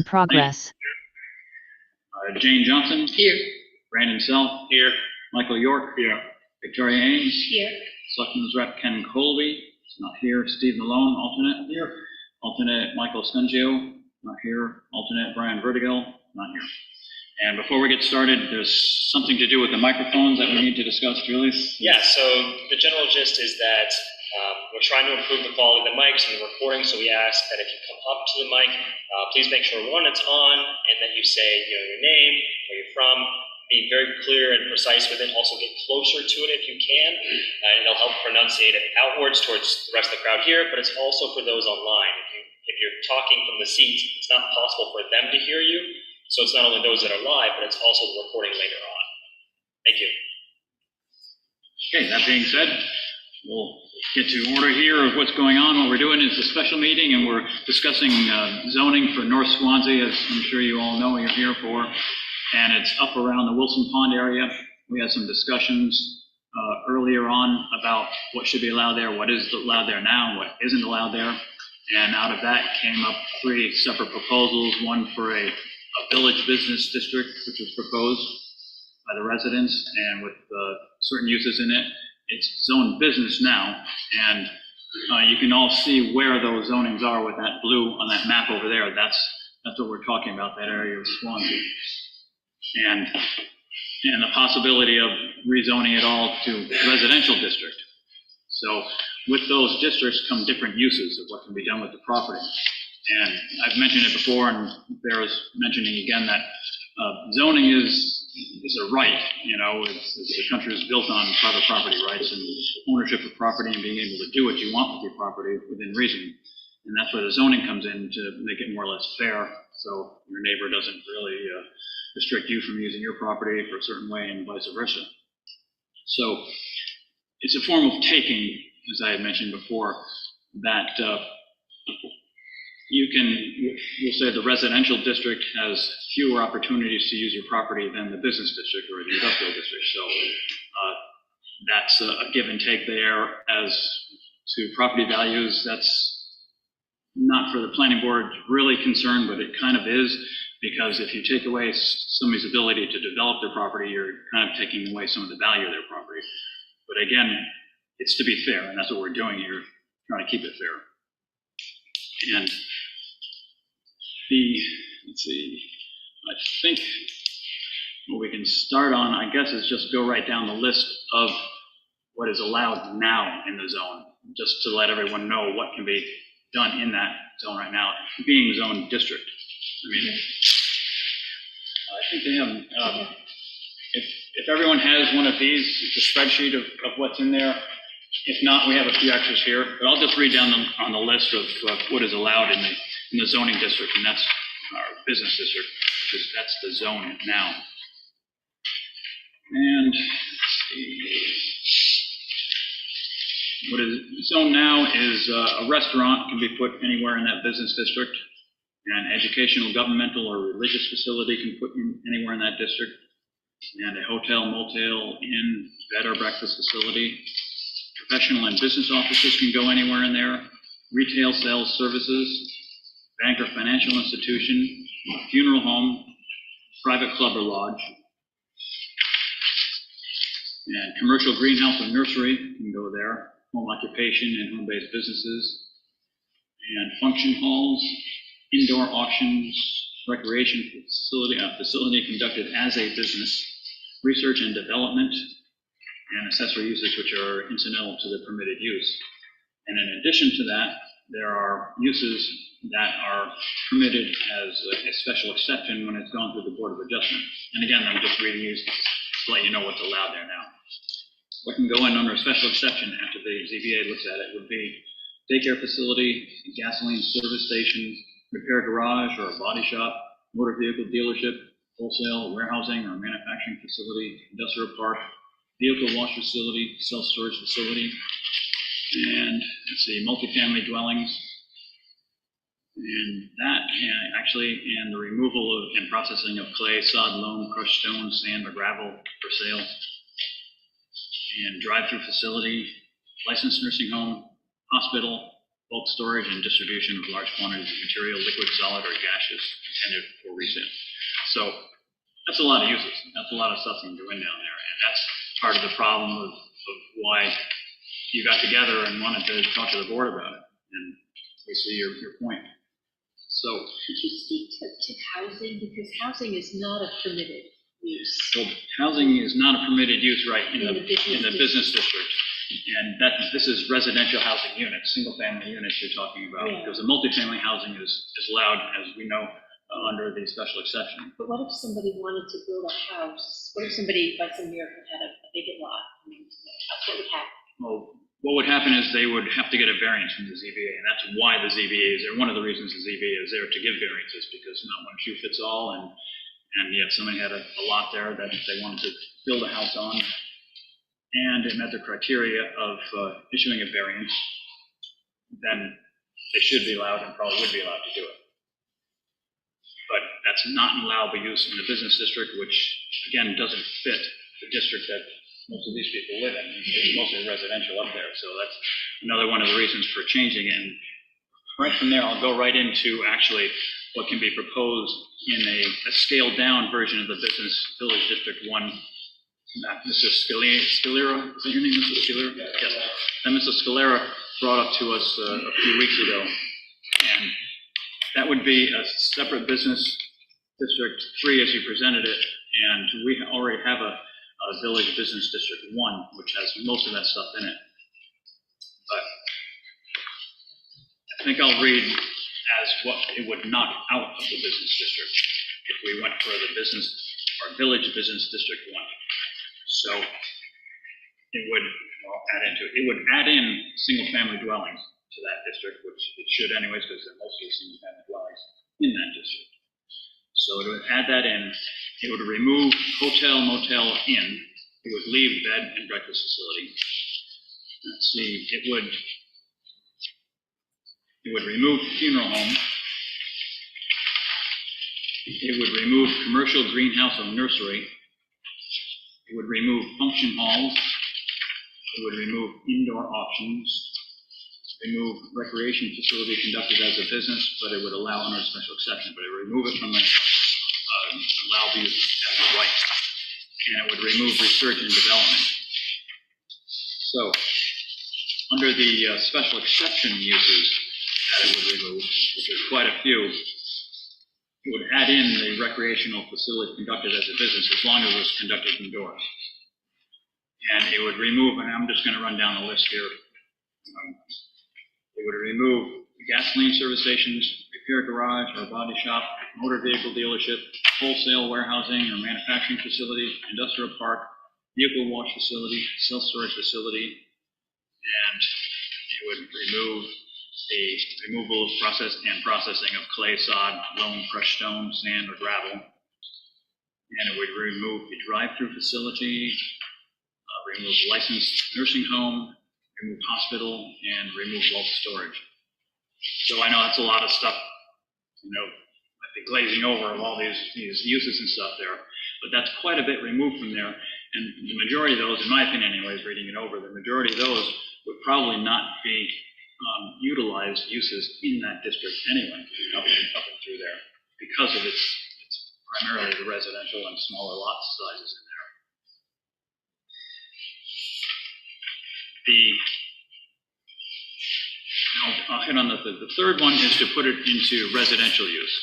Progress. Jane Johnson. Here. Brandon Self. Here. Michael York. Here. Victoria Ames. Here. Selectmen's Rep Ken Colby. Is not here. Steve Malone, alternate. Here. Alternate Michael Scungio. Not here. Alternate Brian Vertigal. Not here. And before we get started, there's something to do with the microphones that we need to discuss, Julius. Yeah, so the general gist is that we're trying to improve the quality of the mics and the recording, so we ask that if you come up to the mic, please make sure, one, it's on, and that you say your name, where you're from, be very clear and precise with it. Also get closer to it if you can, and it'll help pronunciate it outwards towards the rest of the crowd here, but it's also for those online. If you're talking from the seat, it's not possible for them to hear you. So it's not only those that are live, but it's also the recording later on. Thank you. Okay, that being said, we'll get to order here of what's going on. What we're doing is a special meeting, and we're discussing zoning for North Swanzey, as I'm sure you all know you're here for. And it's up around the Wilson Pond area. We had some discussions earlier on about what should be allowed there, what is allowed there now, and what isn't allowed there. And out of that came up 3 separate proposals, one for a village business district, which was proposed by the residents, and with certain uses in it. It's zoned business now, and you can all see where those zonings are with that blue on that map over there. That's what we're talking about, that area of Swansea. And the possibility of rezoning it all to residential district. So with those districts come different uses of what can be done with the property. And I've mentioned it before, and Bear's mentioning again that zoning is a right. The country is built on private property rights and ownership of property and being able to do what you want with your property within reason. And that's where the zoning comes in to make it more or less fair, so your neighbor doesn't really restrict you from using your property for a certain way and vice versa. So it's a form of taking, as I had mentioned before, that you'll say the residential district has fewer opportunities to use your property than the business district or the industrial district. So that's a give and take there. As to property values, that's not for the planning board really concerned, but it kind of is, because if you take away somebody's ability to develop their property, you're kind of taking away some of the value of their property. But again, it's to be fair, and that's what we're doing here, trying to keep it fair. And let's see, I think what we can start on, I guess, is just go right down the list of what is allowed now in the zone, just to let everyone know what can be done in that zone right now, being zone district. I mean, I think they have, if everyone has one of these, it's a spreadsheet of what's in there. If not, we have a few extras here, but I'll just read down on the list of what is allowed in the zoning district, and that's our business district, because that's the zone now. And let's see. What is zone now is a restaurant can be put anywhere in that business district. An educational, governmental, or religious facility can put anywhere in that district. And a hotel, motel, inn, bed or breakfast facility. Professional and business offices can go anywhere in there. Retail sales services, bank or financial institution, funeral home, private club or lodge. And commercial greenhouse or nursery can go there. Home occupation and home-based businesses. And function halls, indoor auctions, recreation facility conducted as a business, research and development, and accessory uses which are incidental to the permitted use. And in addition to that, there are uses that are permitted as a special exception when it's gone through the Board of Adjustment. And again, I'm just reading these to let you know what's allowed there now. What can go in under a special exception after the ZBA looks at it would be daycare facility, gasoline service station, repair garage or a body shop, motor vehicle dealership, wholesale, warehousing or manufacturing facility, industrial park, vehicle wash facility, self-storage facility, and let's see, multifamily dwellings, and that and the removal of and processing of clay, sod, loam, crushed stone, sand, or gravel for sale, and drive-through facility, licensed nursing home, hospital, bulk storage and distribution of large quantities of material, liquid, solid, or gaseous, intended for resale. So that's a lot of uses. That's a lot of stuff you can do in down there, and that's part of the problem of why you got together and wanted to talk to the board about it. And we see your point. So, could you speak to housing, because housing is not a permitted use. so housing is not a permitted use, right, in the business business district. And this is residential housing units, single-family units you're talking about, Yeah. because the multifamily housing is allowed, as we know, under the special exception. But what if somebody wanted to build a house? What if somebody, by some miracle, had a big lot? What would happen? Well, what would happen is they would have to get a variance from the ZBA, and that's why the ZBA is there. One of the reasons the ZBA is there to give variances, because not one shoe fits all, and yet somebody had a lot there that they wanted to build a house on, and it met the criteria of issuing a variance, then they should be allowed and probably would be allowed to do it. But that's not an allowable use in the business district, which, again, doesn't fit the district that most of these people live in. It's mostly residential up there, so that's another one of the reasons for changing it. And right from there, I'll go right into actually what can be proposed in a scaled-down version of the business village district one. Mrs. Scalera, is that your name, Mrs. Scalera? Yes. And Mrs. Scalera brought up to us a few weeks ago, and that would be a separate business district 3 as you presented it, and we already have a village business district 1, which has most of that stuff in it. But I think I'll read as what it would knock out of the business district if we went for the business or village business district 1. So it would it would add in single-family dwellings to that district, which it should anyways, because they're mostly single-family dwellings in that district. So it would add that in. It would remove hotel, motel, inn. It would leave bed and breakfast facility. Let's see. It would remove funeral home. It would remove commercial greenhouse or nursery. It would remove function halls. It would remove indoor auctions. Remove recreation facility conducted as a business, but it would allow under special exception. But it would remove it from the allowable use as a right. And it would remove research and development. So, under the special exception uses that it would remove, which is quite a few, it would add in the recreational facility conducted as a business as long as it was conducted indoors. And it would remove, and I'm just going to run down the list here. It would remove gasoline service stations, repair garage or body shop, motor vehicle dealership, wholesale warehousing or manufacturing facility, industrial park, vehicle wash facility, self-storage facility, and it would remove the removal, process, and processing of clay, sod, loam, crushed stone, sand, or gravel. And it would remove the drive-through facility, remove licensed nursing home, remove hospital, and remove bulk storage. So I know that's a lot of stuff, like the glazing over of all these uses and stuff there, but that's quite a bit removed from there. And the majority of those, in my opinion anyways, reading it over, the majority of those would probably not be utilized uses in that district anyway, up and through there, because of it's primarily the residential and smaller lot sizes in there. I'll hit on the third one is to put it into residential use.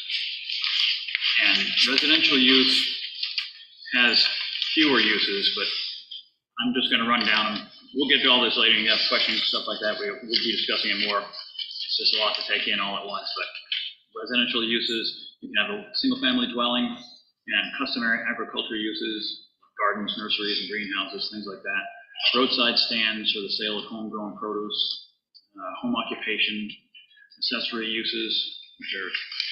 And residential use has fewer uses, but I'm just going to run down them. We'll get to all this later. You have questions, stuff like that. We'll be discussing it more. It's just a lot to take in all at once. But residential uses, you can have a single-family dwelling and customary agriculture uses, gardens, nurseries, and greenhouses, things like that. Roadside stands for the sale of homegrown produce, home occupation, accessory uses, which are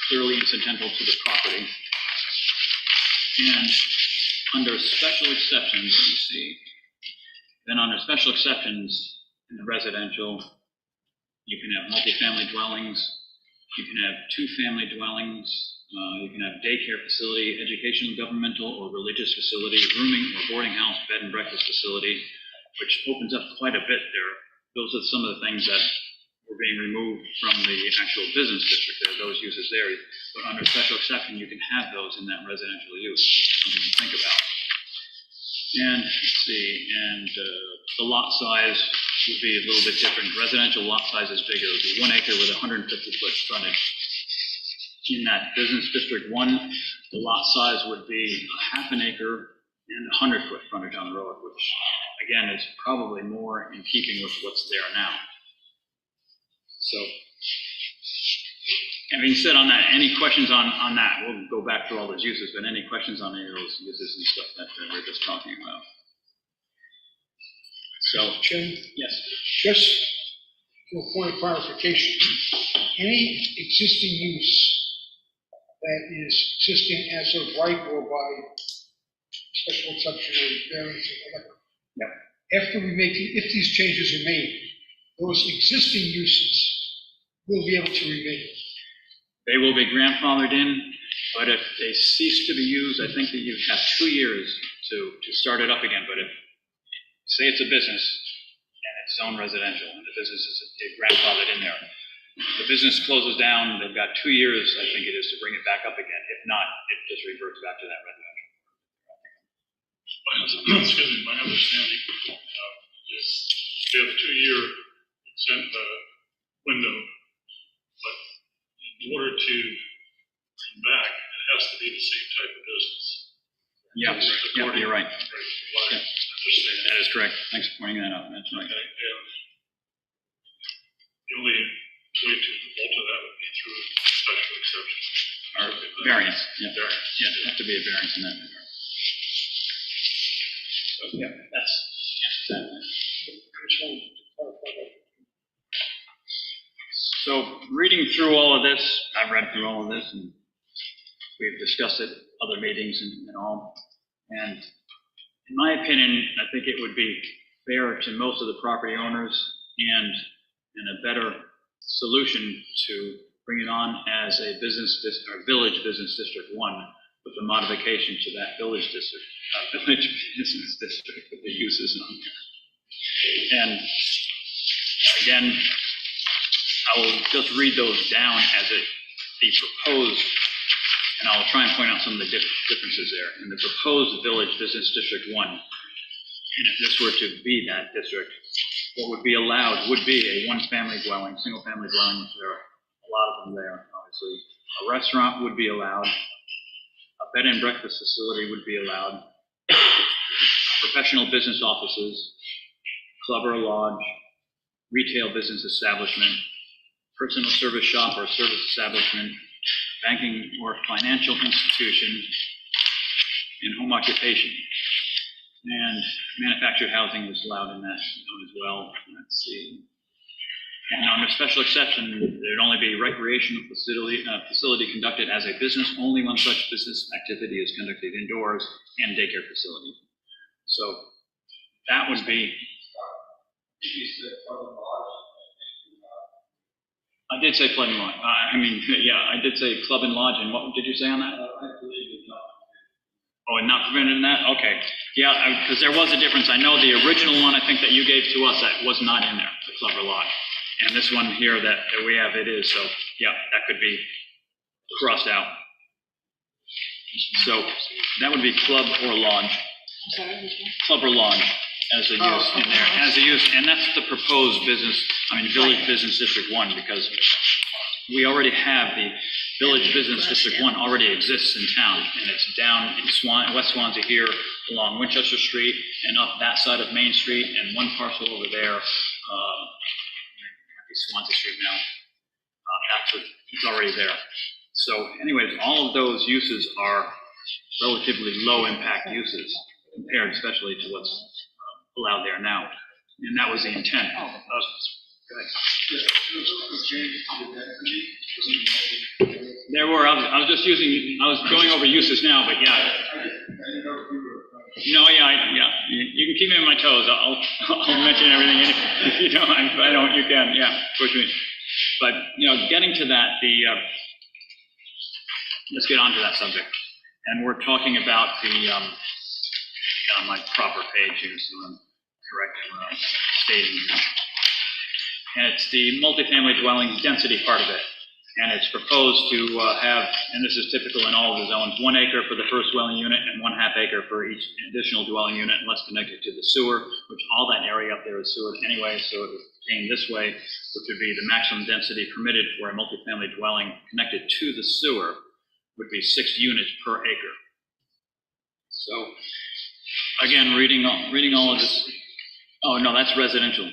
clearly incidental to the property. And under special exceptions, let me see. Then under special exceptions in the residential, you can have multifamily dwellings, you can have two-family dwellings, you can have daycare facility, educational, governmental, or religious facility, rooming or boarding house, bed and breakfast facility, which opens up quite a bit there. Those are some of the things that were being removed from the actual business district. There are those uses there, but under special exception, you can have those in that residential use. Something to think about. And let's see, and the lot size would be a little bit different. Residential lot size is bigger. It would be 1 acre with 150-foot frontage. In that business district 1, the lot size would be a half an acre and 100-foot frontage on the road, which again is probably more in keeping with what's there now. So, having said on that, any questions on that? We'll go back through all those uses, but any questions on any of those uses and stuff that we're just talking about? So, Chairman, yes. just for a point of clarification, any existing use that is existing as of right or by special exception or variance or whatever, after we make, if these changes are made, those existing uses will be able to remain. They will be grandfathered in, but if they cease to be used, I think that you have 2 years to start it up again. But if, say it's a business and it's zone residential and the business is grandfathered in there, the business closes down, they've got 2 years, I think it is, to bring it back up again. If not, it just reverts back to that residential. Excuse me, my understanding is we have a 2-year window, but in order to come back, it has to be the same type of business. Yeah, you're right. Right. That is correct. Thanks for pointing that out. That's right. Okay, and the only way to alter that would be through a special exception. Or variance. Yeah, variance. Yeah, have to be a variance in that regard. So, yeah, that's that. So, reading through all of this, I've read through all of this, and we've discussed it at other meetings and all. And in my opinion, I think it would be fair to most of the property owners and a better solution to bring it on as a business or village business district 1 with a modification to that village district, village business district with the uses on there. And again, I will just read those down as the proposed, and I'll try and point out some of the differences there. In the proposed village business district 1, and if this were to be that district, what would be allowed would be a one-family dwelling, single-family dwelling, which there are a lot of them there, obviously. A restaurant would be allowed. A bed and breakfast facility would be allowed. Professional business offices, club or lodge, retail business establishment, personal service shop or service establishment, banking or financial institution, and home occupation. And manufactured housing was allowed in that as well. Let's see. And under special exception, there'd only be recreational facility conducted as a business only when such business activity is conducted indoors, and daycare facility. So that would be. I did say club and lodge. I did say club and lodge. And what did you say on that? I believe it's not. Oh, and not permitted in that? Okay. Yeah, because there was a difference. I know the original one I think that you gave to us, that was not in there, the club or lodge. And this one here that we have, it is. So, yeah, that could be crossed out. So that would be club or lodge. Club or lodge as a use in there. As a use, and that's the proposed village business district 1, because we already have the village business district 1 already exists in town, and it's down in West Swanzey here along Winchester Street and up that side of Main Street, and one parcel over there, Swanzey Street now. It's already there. So anyways, all of those uses are relatively low impact uses compared especially to what's allowed there now. And that was the intent. Go ahead. There were, I was going over uses now, but yeah. No, yeah. You can keep me on my toes. I'll mention everything. If you don't, if I don't, you can, yeah, push me. But, getting to that, let's get on to that subject. And we're talking about on my proper page here, so I'm correcting what I'm stating here. And it's the multifamily dwelling density part of it. And it's proposed to have, and this is typical in all of the zones, 1 acre for the first dwelling unit and 1/2 acre for each additional dwelling unit unless connected to the sewer, which all that area up there is sewered anyway, so it would pertain this way, which would be the maximum density permitted for a multifamily dwelling connected to the sewer would be 6 units per acre. So, again, reading all of this, oh, no, that's residential.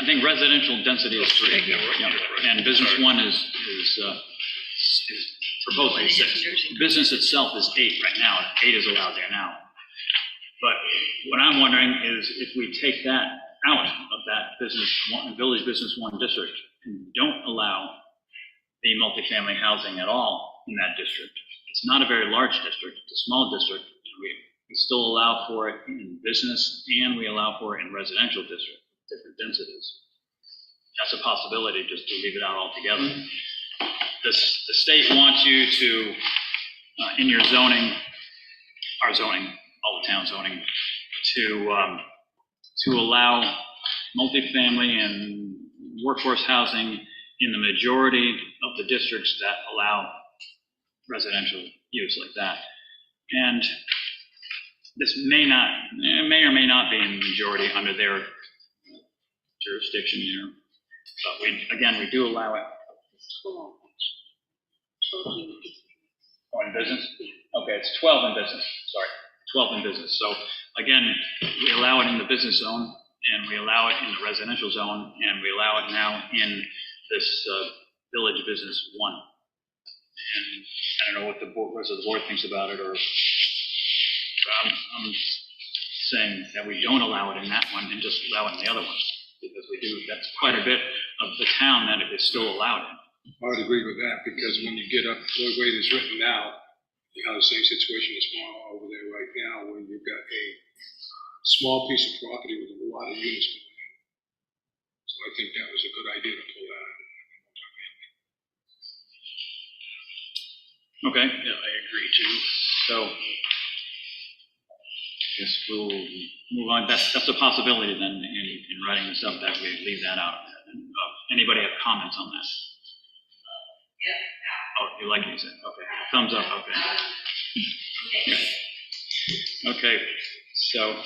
I think residential density is 3. Yeah. And business 1 is proposed 6. Business itself is 8 right now. 8 is allowed there now. But what I'm wondering is if we take that out of that village business 1 district and don't allow the multifamily housing at all in that district. It's not a very large district. It's a small district. We still allow for it in business and we allow for it in residential district. Different densities. That's a possibility, just to leave it out altogether. The state wants you to, in your zoning, our zoning, all the town zoning, to allow multifamily and workforce housing in the majority of the districts that allow residential use like that. And this may or may not be in the majority under their jurisdiction here, but we do allow it. It's 12, actually. 12 units. Oh, in business? Okay, it's 12 in business, sorry, 12 in business. So again, we allow it in the business zone, and we allow it in the residential zone, and we allow it now in this village business 1. And I don't know what the rest of the board thinks about it, or I'm saying that we don't allow it in that one and just allow it in the other one. Because that's quite a bit of the town that it is still allowed in. I would agree with that, because when you get up the way it is written now, you have the same situation as over there right now, where you've got a small piece of property with a lot of units going in. So I think that was a good idea to pull that out. Okay. Yeah, I agree too. So, I guess we'll move on. That's a possibility then in writing this up, that we leave that out. Anybody have comments on that? Oh, you like it, you said? Okay. Thumbs up, okay. Okay, so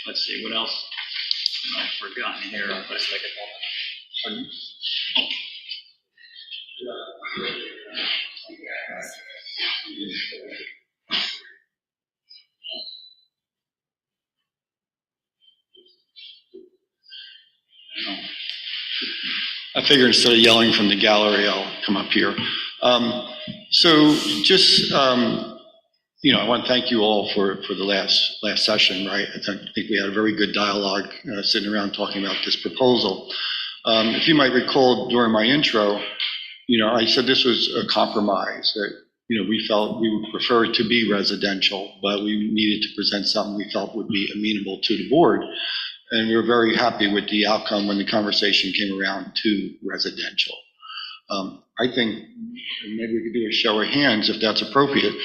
let's see, what else have I forgotten here? Let's make a comment. I figure instead of yelling from the gallery, I'll come up here. So just, I want to thank you all for the last session, right? I think we had a very good dialogue sitting around talking about this proposal. If you might recall during my intro, I said this was a compromise, that, we felt we would prefer it to be residential, but we needed to present something we felt would be amenable to the board. And we were very happy with the outcome when the conversation came around to residential. I think maybe we could do a show of hands if that's appropriate.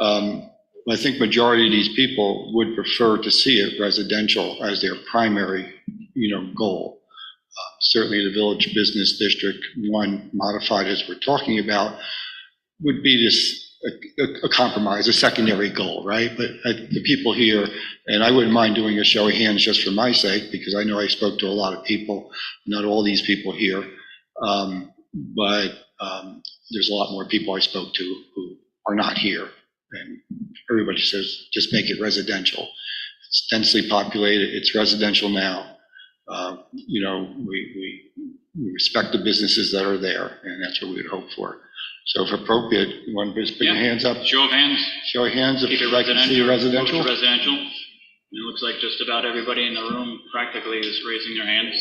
I think majority of these people would prefer to see it residential as their primary, goal. Certainly the Village Business District 1 modified as we're talking about would be this a compromise, a secondary goal, right? But the people here, and I wouldn't mind doing a show of hands just for my sake, because I know I spoke to a lot of people, not all these people here, but there's a lot more people I spoke to who are not here, and everybody says, just make it residential. It's densely populated, it's residential now. We respect the businesses that are there, and that's what we would hope for. So if appropriate, you want to just put your hands up? Show of hands. Show of hands if Keep it you'd like to see residential. Residential. It looks like just about everybody in the room practically is raising their hands.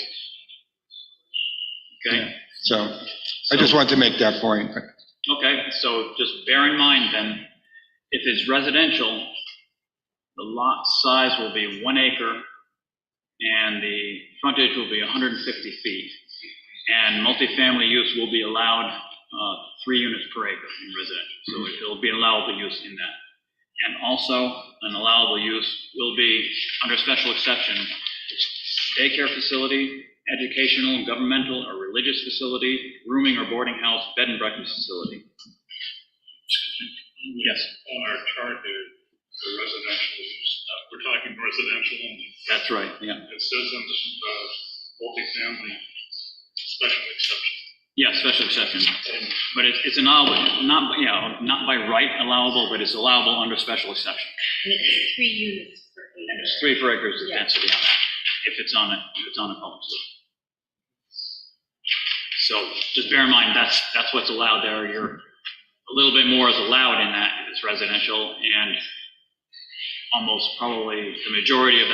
Okay. Yeah. So I just wanted to make that point. Okay, so just bear in mind then, if it's residential, the lot size will be 1 acre and the frontage will be 150 feet. And multifamily use will be allowed 3 units per acre in residential. So it will be allowable use in that. And also an allowable use will be under special exception, daycare facility educational, governmental, or religious facility, rooming or boarding house, bed and breakfast facility. Yes, On our chart there, the residential use, we're talking residential only. that's right, yeah. It says on the multifamily special exception. Yeah, special exception, but it's allowable, not by right allowable, but it's allowable under special exception. And it's 3 units per acre. And it's 3 per acre is the Yeah. density on that, if it's on a public street. So just bear in mind, that's what's allowed there. You're, a little bit more is allowed in that, it's residential, and almost probably the majority of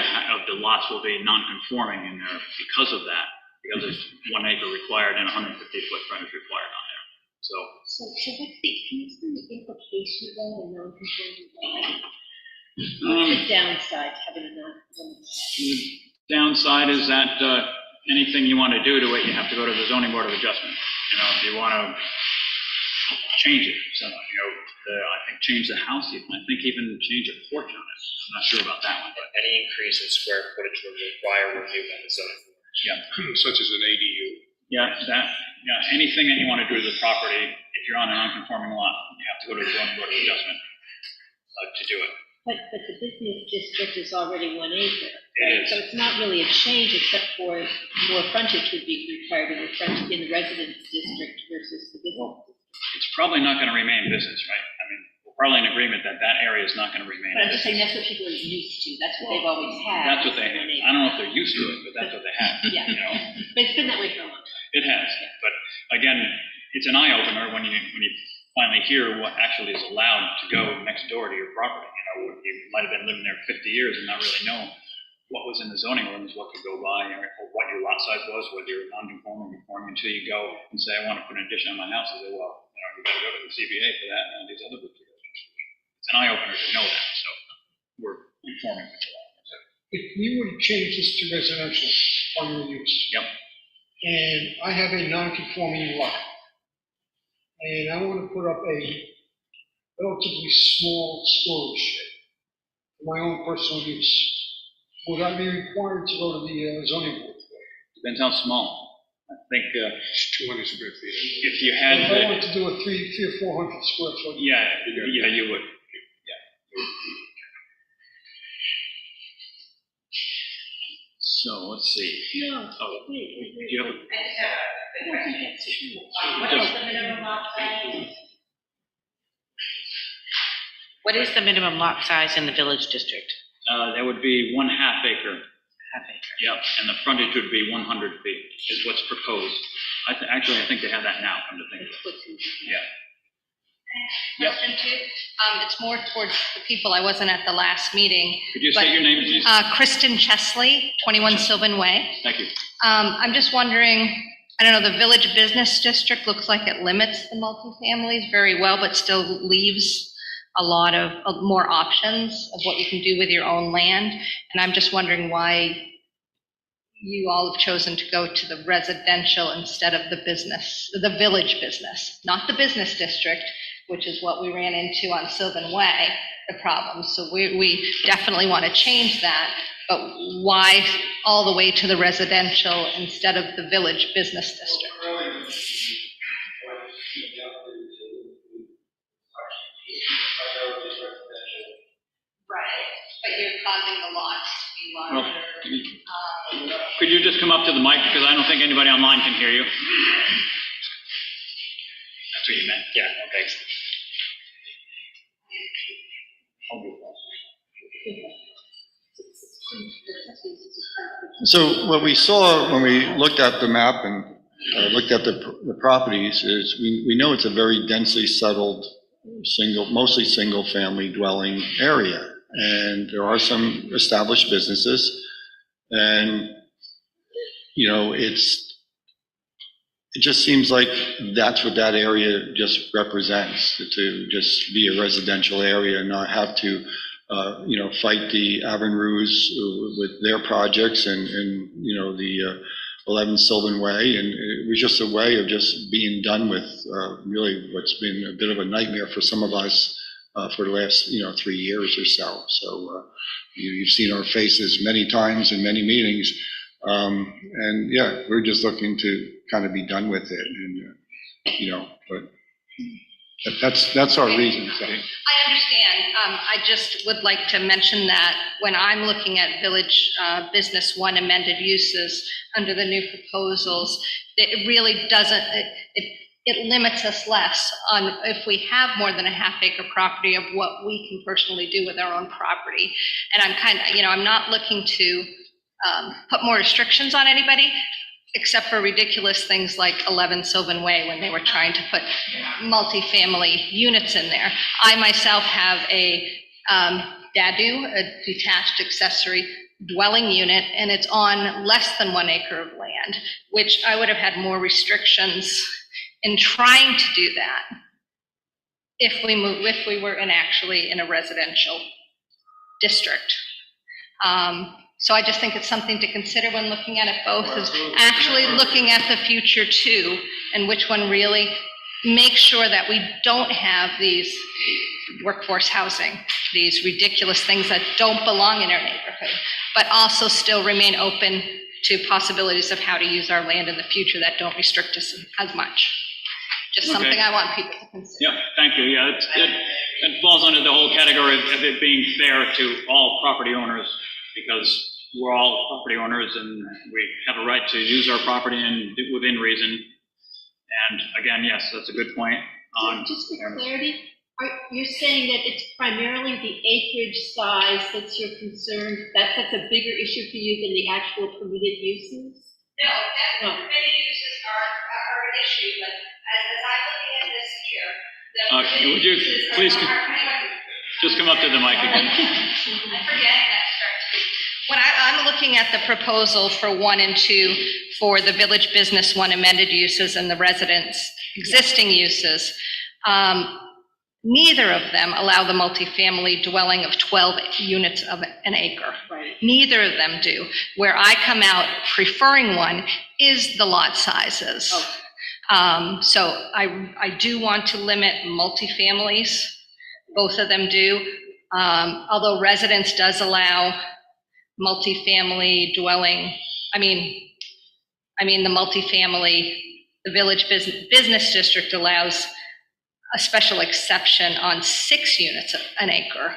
the lots will be non-conforming in there because of that, because there's 1 acre required and 150-foot frontage required on there. So So can you explain the implication of that in non-conforming lot? What's the downside to having a non-conforming lot? the downside is that anything you want to do to it, you have to go to the zoning board of adjustment. If you want to change it, so, I think change the house, I think even change a porch on it. I'm not sure about that one, but Any increase in square footage will require review by the zoning board. Such as an ADU. anything that you want to do to the property, if you're on a non-conforming lot, you have to go to the zoning board of adjustment to do it. But the business district is already 1 acre. It is. So it's not really a change except for more frontage would be required in the residence district versus the business. It's probably not going to remain business, right? I mean, we're probably in agreement that that area is not going to remain But I'm just saying business. that's what people are used to. That's what they've always had. That's what they, is 1 acre. I don't know if they're used to it, but that's what they have. Yeah. But it's been that way for a long time. It has, but again, it's an eye opener when you finally hear what actually is allowed to go next door to your property. You might have been living there 50 years and not really know what was in the zoning ordinance, what could go by, or what your lot size was, whether you're non-conforming or conforming, until you go and say, I want to put an addition on my house. I say, well, you got to go to the CBA for that and these other groups. It's an eye opener to know that, so we're informing people. If we were to change this to residential primary use. Yep. And I have a non-conforming lot, and I want to put up a relatively small storage shed for my own personal use, would I be required to go to the zoning board? Depends how small. I think 200 square feet. if you had, If I wanted to do a 300 or 400 square foot. yeah, you would. So let's see. No, Oh, wait. do you have a- I don't think that's true. What is the minimum lot size? What is the minimum lot size in the village district? That would be 1/2 acre. Half acre. Yep, and the frontage would be 100 feet is what's proposed. Actually, I think they have that now, come to think of it. Yeah. Yep. Question two, it's more towards the people, I wasn't at the last meeting. Could you But- say your name, please? Kristen Chesley, 21 Sylvan Way. Thank you. I'm just wondering, I don't know, the village business district looks like it limits the multifamilies very well, but still leaves a lot of more options of what you can do with your own land. And I'm just wondering why you all have chosen to go to the residential instead of the business, the village business, not the business district, which is what we ran into on Sylvan Way, the problem. So we definitely want to change that, but why all the way to the residential instead of the village business district? Right, but you're causing the lots to be Well, larger. could you just come up to the mic, because I don't think anybody online can hear you. That's what you meant. Yeah, thanks. So what we saw when we looked at the map and looked at the properties is we know it's a very densely settled, mostly single-family dwelling area. And there are some established businesses. And, it just seems like that's what that area just represents, to just be a residential area and not have to fight the Avonroos with their projects and the 11 Sylvan Way. And it was just a way of just being done with really what's been a bit of a nightmare for some of us for the last, 3 years or so. So you've seen our faces many times in many meetings And yeah, we're just looking to kind of be done with it, and, but that's our reason, so. I understand. I just would like to mention that when I'm looking at Village Business 1 amended uses under the new proposals, it really doesn't, it limits us less on if we have more than a half-acre property of what we can personally do with our own property. And I'm kind of, I'm not looking to put more restrictions on anybody, except for ridiculous things like 11 Sylvan Way when they were trying to put multifamily units in there. I myself have a DADU, a detached accessory dwelling unit, and it's on less than 1 acre of land, which I would have had more restrictions in trying to do that if we were actually in a residential district. So I just think it's something to consider when looking at it both, is actually looking at the future too, and which one really makes sure that we don't have these workforce housing, these ridiculous things that don't belong in our neighborhood, but also still remain open to possibilities of how to use our land in the future that don't restrict us as much. Just something I want people to consider. Yeah, thank you. Yeah, it falls under the whole category of it being fair to all property owners, because we're all property owners and we have a right to use our property and within reason. And again, yes, that's a good point. Just for clarity, you're saying that it's primarily the acreage size that's your concern? That's a bigger issue for you than the actual permitted uses? No, definitely permitted uses are an issue, but as I'm looking at this here, the permitted would you uses please are just come up to the mic again? I'm forgetting that start. When I'm looking at the proposal for 1 and 2 for the Village Business 1 amended uses and the residents' existing uses, neither of them allow the multifamily dwelling of 12 units of an acre. Right. Neither of them do. Where I come out preferring one is the lot sizes. Okay. So I do want to limit multifamilies. Both of them do. Although residence does allow multifamily dwelling, the multifamily, the Village Business District allows a special exception on 6 units an acre.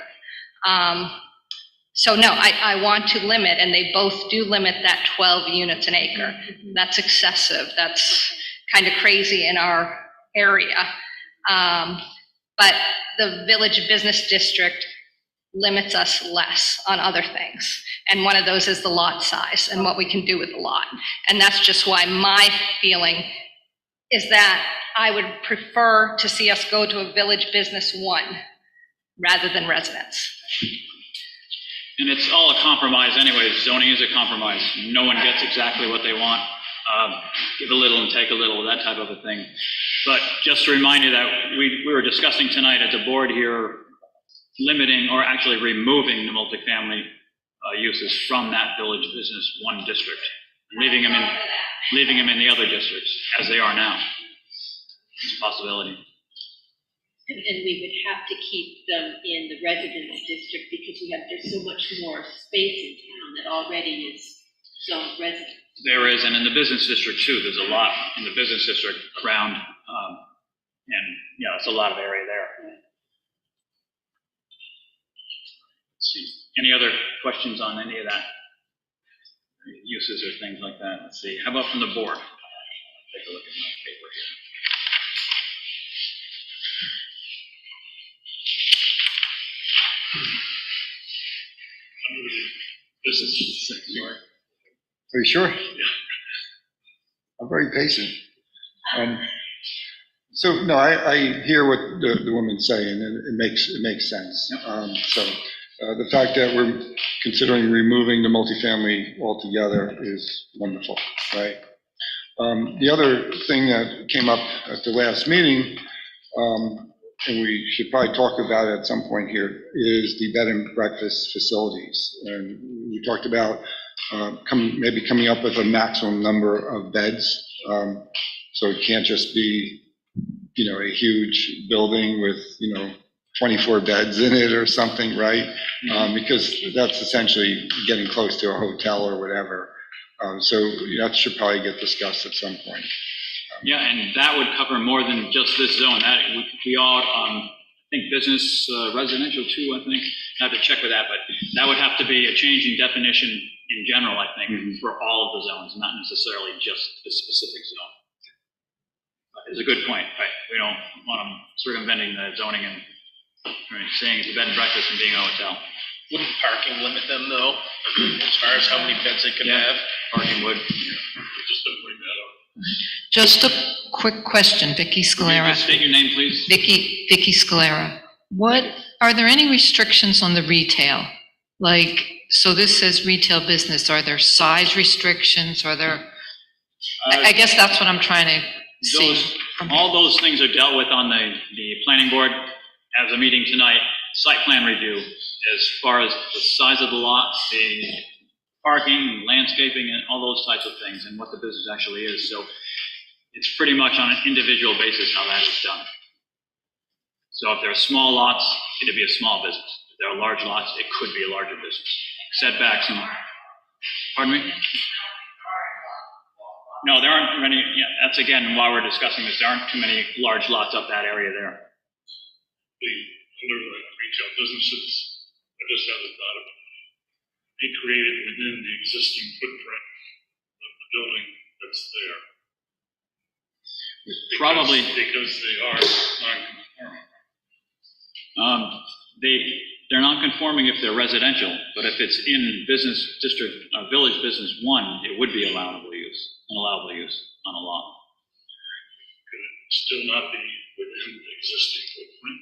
So no, I want to limit, and they both do limit that 12 units an acre. That's excessive. That's kind of crazy in our area. But the Village Business District limits us less on other things. And one of those is the lot size and what we can do with the lot. And that's just why my feeling is that I would prefer to see us go to a Village Business 1 rather than residence. And it's all a compromise anyway. Zoning is a compromise. No one gets exactly what they want. Give a little and take a little, that type of a thing. But just to remind you that we were discussing tonight at the board here, limiting or actually removing the multifamily uses from that Village Business 1 district, leaving them in the other districts as they are now. It's a possibility. And we would have to keep them in the residence district because there's so much more space in town that already is zoned residence. There is, and in the business district too, there's a lot in the business district around, and yeah, it's a lot of area there. Let's see, any other questions on any of that? Uses or things like that? Let's see, how about from the board? Take a look at my paper here. This is sorry. Are you sure? Yeah. I'm very patient. So no, I hear what the woman's saying, and it makes sense. The fact that we're considering removing the multifamily altogether is wonderful, right? The other thing that came up at the last meeting, and we should probably talk about it at some point here, is the bed and breakfast facilities. And we talked about maybe coming up with a maximum number of beds. So it can't just be, a huge building with, 24 beds in it or something, right? Because that's essentially getting close to a hotel or whatever. So that should probably get discussed at some point. Yeah, and that would cover more than just this zone. That, we all, I think business, residential too, I think. I have to check with that, but that would have to be a change in definition in general, I think, for all of the zones, not necessarily just the specific zone. It's a good point, right? We don't want them circumventing the zoning and saying it's a bed and breakfast and being a hotel. Wouldn't parking limit them though, as far as how many beds they could have? Parking would. Just to bring that up. Just a quick question, Vicky Scalera. Just state your name, please. Vicky Scalera. Are there any restrictions on the retail? Like, so this says retail business, are there size restrictions, are there? I guess that's what I'm trying to see. All those things are dealt with on the planning board as a meeting tonight, site plan review, as far as the size of the lot, the parking, landscaping, and all those types of things, and what the business actually is. So it's pretty much on an individual basis how that is done. So if there are small lots, it'd be a small business. If there are large lots, it could be a larger business. Setbacks and, pardon me? No, there aren't many, yeah, that's again, while we're discussing this, there aren't too many large lots up that area there. Under the retail businesses, I just had a thought of be created within the existing footprint of the building that's there. Probably. Because they are non-conforming. They're non-conforming if they're residential, but if it's in business district, village business 1, it would be an allowable use on a lot. Could it still not be within the existing footprint?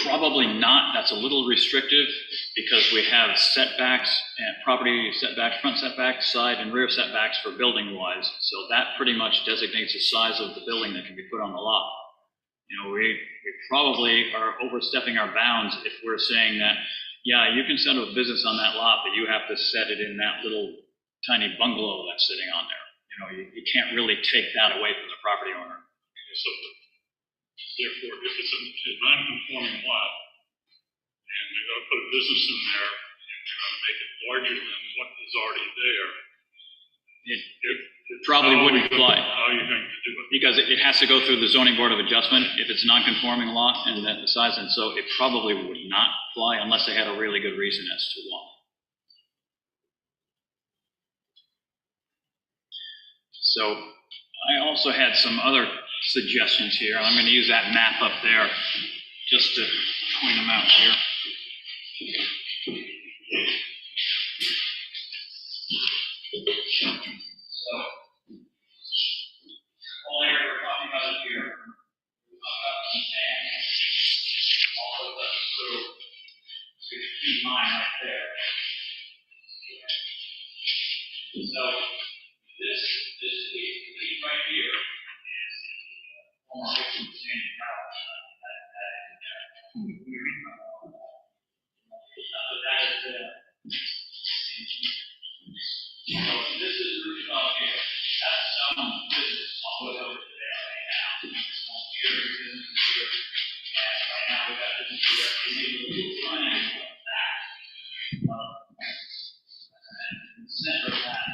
Probably not. That's a little restrictive because we have setbacks and property setbacks, front setbacks, side and rear setbacks for building wise. So that pretty much designates the size of the building that can be put on the lot. You know, we probably are overstepping our bounds if we're saying that, yeah, you can set up a business on that lot, but you have to set it in that little tiny bungalow that's sitting on there. You know, you can't really take that away from the property owner. So therefore, if it's a non-conforming lot, and they're going to put a business in there, and they're going to make it larger than what is already there, it probably wouldn't fly. How are you going to do it? Because it has to go through the zoning board of adjustment if it's a non-conforming lot and that the size, and so it probably would not fly unless they had a really good reason as to why. So I also had some other suggestions here. I'm going to use that map up there just to point them out here. So, all area we're talking about is here. We're talking about the tank. All of the little 6 feet line right there. So, this right here is the former standing house. That is so this is Route 12 here. That's some business all the way over to there right now. Here is business here. And right now we've got business here. We need a little triangle like that. And in the center of that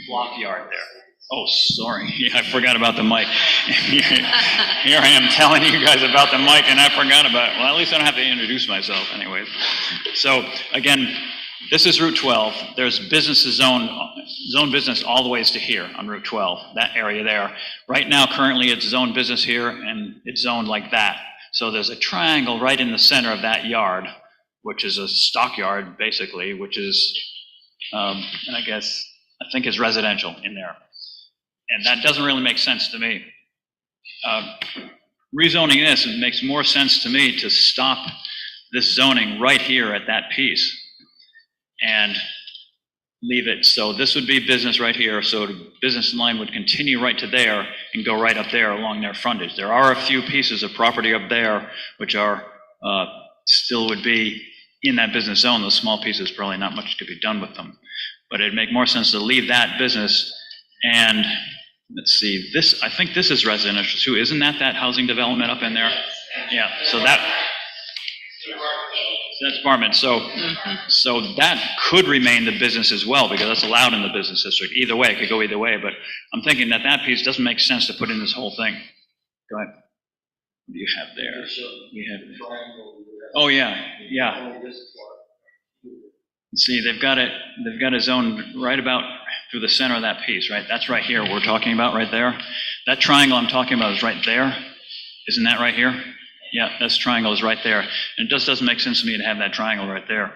block yard there. Oh, sorry. Yeah, I forgot about the mic. Here I am telling you guys about the mic and I forgot about it. Well, at least I don't have to introduce myself anyways. So again, this is Route 12. There's businesses zone business all the ways to here on Route 12, that area there. Right now, currently it's zone business here and it's zoned like that. So there's a triangle right in the center of that yard, which is a stockyard basically, which is, and I think is residential in there. And that doesn't really make sense to me. Rezoning this, it makes more sense to me to stop this zoning right here at that piece and leave it. So this would be business right here. So the business line would continue right to there and go right up there along their frontage. There are a few pieces of property up there which are still would be in that business zone. Those small pieces, probably not much could be done with them. But it'd make more sense to leave that business and let's see, this, I think this is residential too. Isn't that housing development up in there? Yeah, so that. That's apartment, so that could remain the business as well, because that's allowed in the business district. Either way, it could go either way, but I'm thinking that that piece doesn't make sense to put in this whole thing. Go ahead. What do you have there? You have, oh, yeah. See, they've got it zoned right about through the center of that piece, right? That's right here, we're talking about right there. That triangle I'm talking about is right there. Isn't that right here? Yeah, this triangle is right there. And it just doesn't make sense to me to have that triangle right there.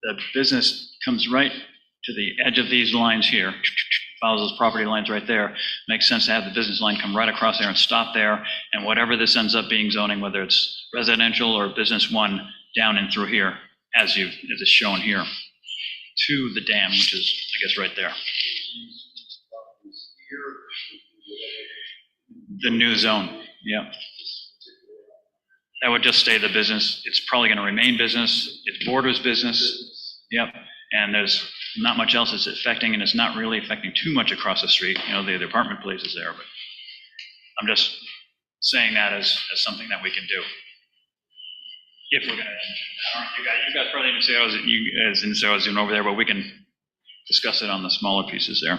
The business comes right to the edge of these lines here, follows those property lines right there. Makes sense to have the business line come right across there and stop there. And whatever this ends up being zoning, whether it's residential or business one, down and through here, as is shown here, to the dam, which is, I guess, right there. The new zone, yeah. That would just stay the business. It's probably going to remain business. It borders business. Yep. And there's not much else it's affecting, and it's not really affecting too much across the street. You know, the apartment place is there, but I'm just saying that as something that we can do. If we're going to, you guys probably didn't say I was doing over there, but we can discuss it on the smaller pieces there.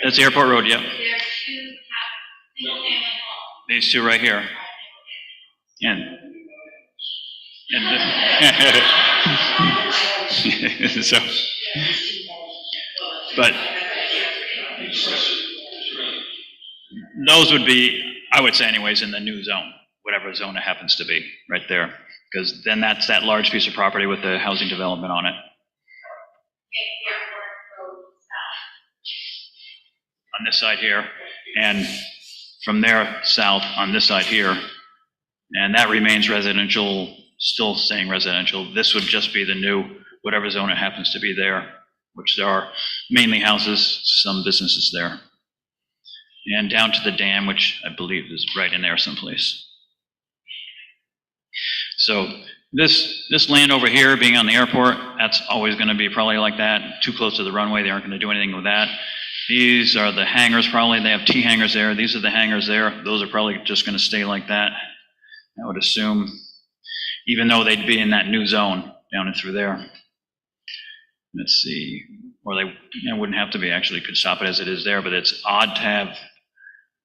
That's Airport Road, yep. There's two single-family homes. These two right here. So, but those would be, I would say anyways, in the new zone, whatever zone it happens to be, right there. Because then that's that large piece of property with the housing development on it. On this side here, and from there south on this side here, and that remains residential, still staying residential. This would just be the new, whatever zone it happens to be there, which there are mainly houses, some businesses there. And down to the dam, which I believe is right in there someplace. So this land over here, being on the airport, that's always going to be probably like that, too close to the runway. They aren't going to do anything with that. These are the hangars, probably. They have T hangars there. These are the hangars there. Those are probably just going to stay like that, I would assume, even though they'd be in that new zone down and through there. Let's see. Or they wouldn't have to be, actually. Could stop it as it is there, but it's odd to have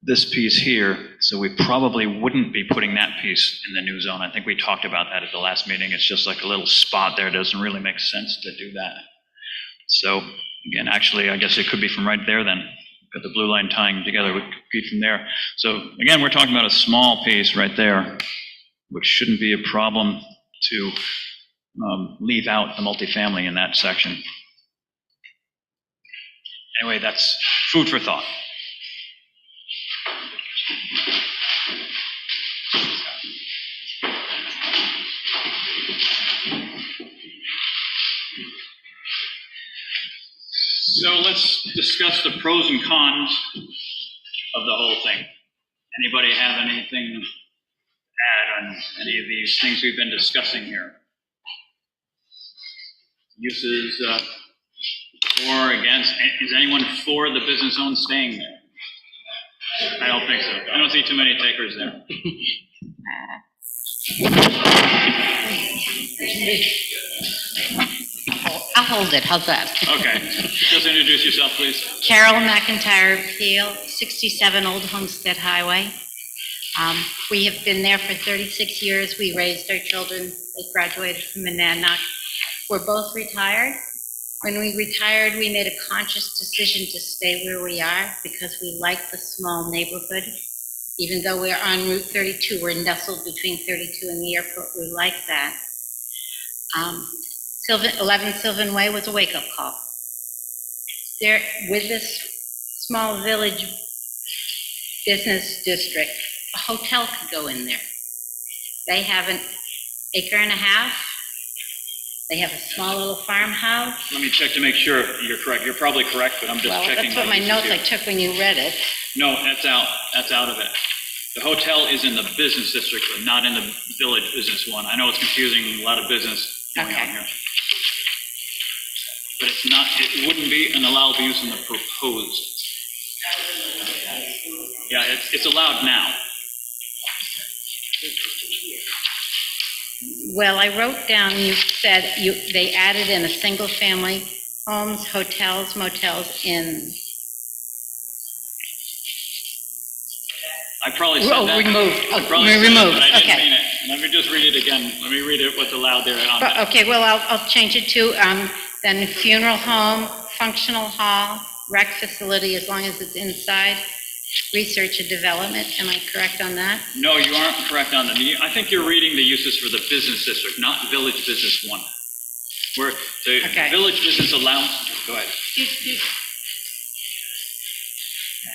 this piece here, so we probably wouldn't be putting that piece in the new zone. I think we talked about that at the last meeting. It's just like a little spot there. It doesn't really make sense to do that. So, again, actually, I guess it could be from right there then. Got the blue line tying together, would be from there. So, again, we're talking about a small piece right there, which shouldn't be a problem to leave out the multifamily in that section. Anyway, that's food for thought. So let's discuss the pros and cons of the whole thing. Anybody have anything to add on any of these things we've been discussing here? Uses for, against, is anyone for the business zone staying there? I don't think so. I don't see too many takers there. I'll hold it, how's that? Okay, just introduce yourself, please. Carol McIntyre Peel, 67 Old Homestead Highway. We have been there for 36 years. We raised our children. They graduated from Monadnock. We're both retired. When we retired, we made a conscious decision to stay where we are because we like the small neighborhood. Even though we're on Route 32, we're nestled between 32 and the airport. We like that. 11 Sylvan Way was a wake-up call. There, with this small village business district, a hotel could go in there. They have an acre and a half. They have a small little farmhouse. Let me check to make sure you're correct. You're probably correct, but I'm just checking. Well, that's what my notes I took when you read it. No, that's out. That's out of it. The hotel is in the business district, but not in the village business one. I know it's confusing, a lot of business going on here. But it's not, it wouldn't be an allowable use in the proposed. Yeah, it's allowed now. Well, I wrote down, you said they added in a single-family homes, hotels, motels, inns. I probably said Oh, that. removed. I Oh, probably said it, removed. but I didn't Okay. mean it. Let me just read it again. Let me read it what's allowed there. Okay, well, I'll change it to, then funeral home, functional hall, rec facility, as long as it's inside, research and development, am I correct on that? No, you aren't correct on that. I think you're reading the uses for the business district, not village business one. Where the Okay. village business allowance, go ahead.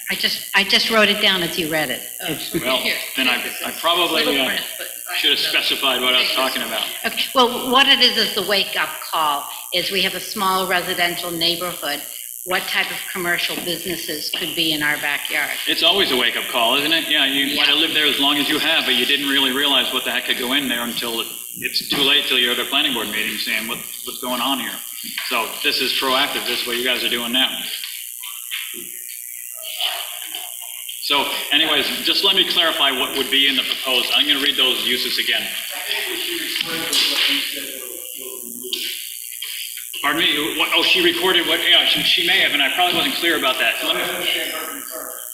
I just wrote it down as you read it. Well, then I probably should have specified what I was talking about. Okay, well, what it is the wake-up call, is we have a small residential neighborhood. What type of commercial businesses could be in our backyard? It's always a wake-up call, isn't it? Yeah, you might have lived there as long as you have, but you didn't really realize what the heck could go in there until it's too late, till you're at a planning board meeting saying, what's going on here? So this is proactive, this is what you guys are doing now. So anyways, just let me clarify what would be in the proposed. I'm going to read those uses again. Pardon me? What, oh, she recorded what, yeah, she may have, and I probably wasn't clear about that. So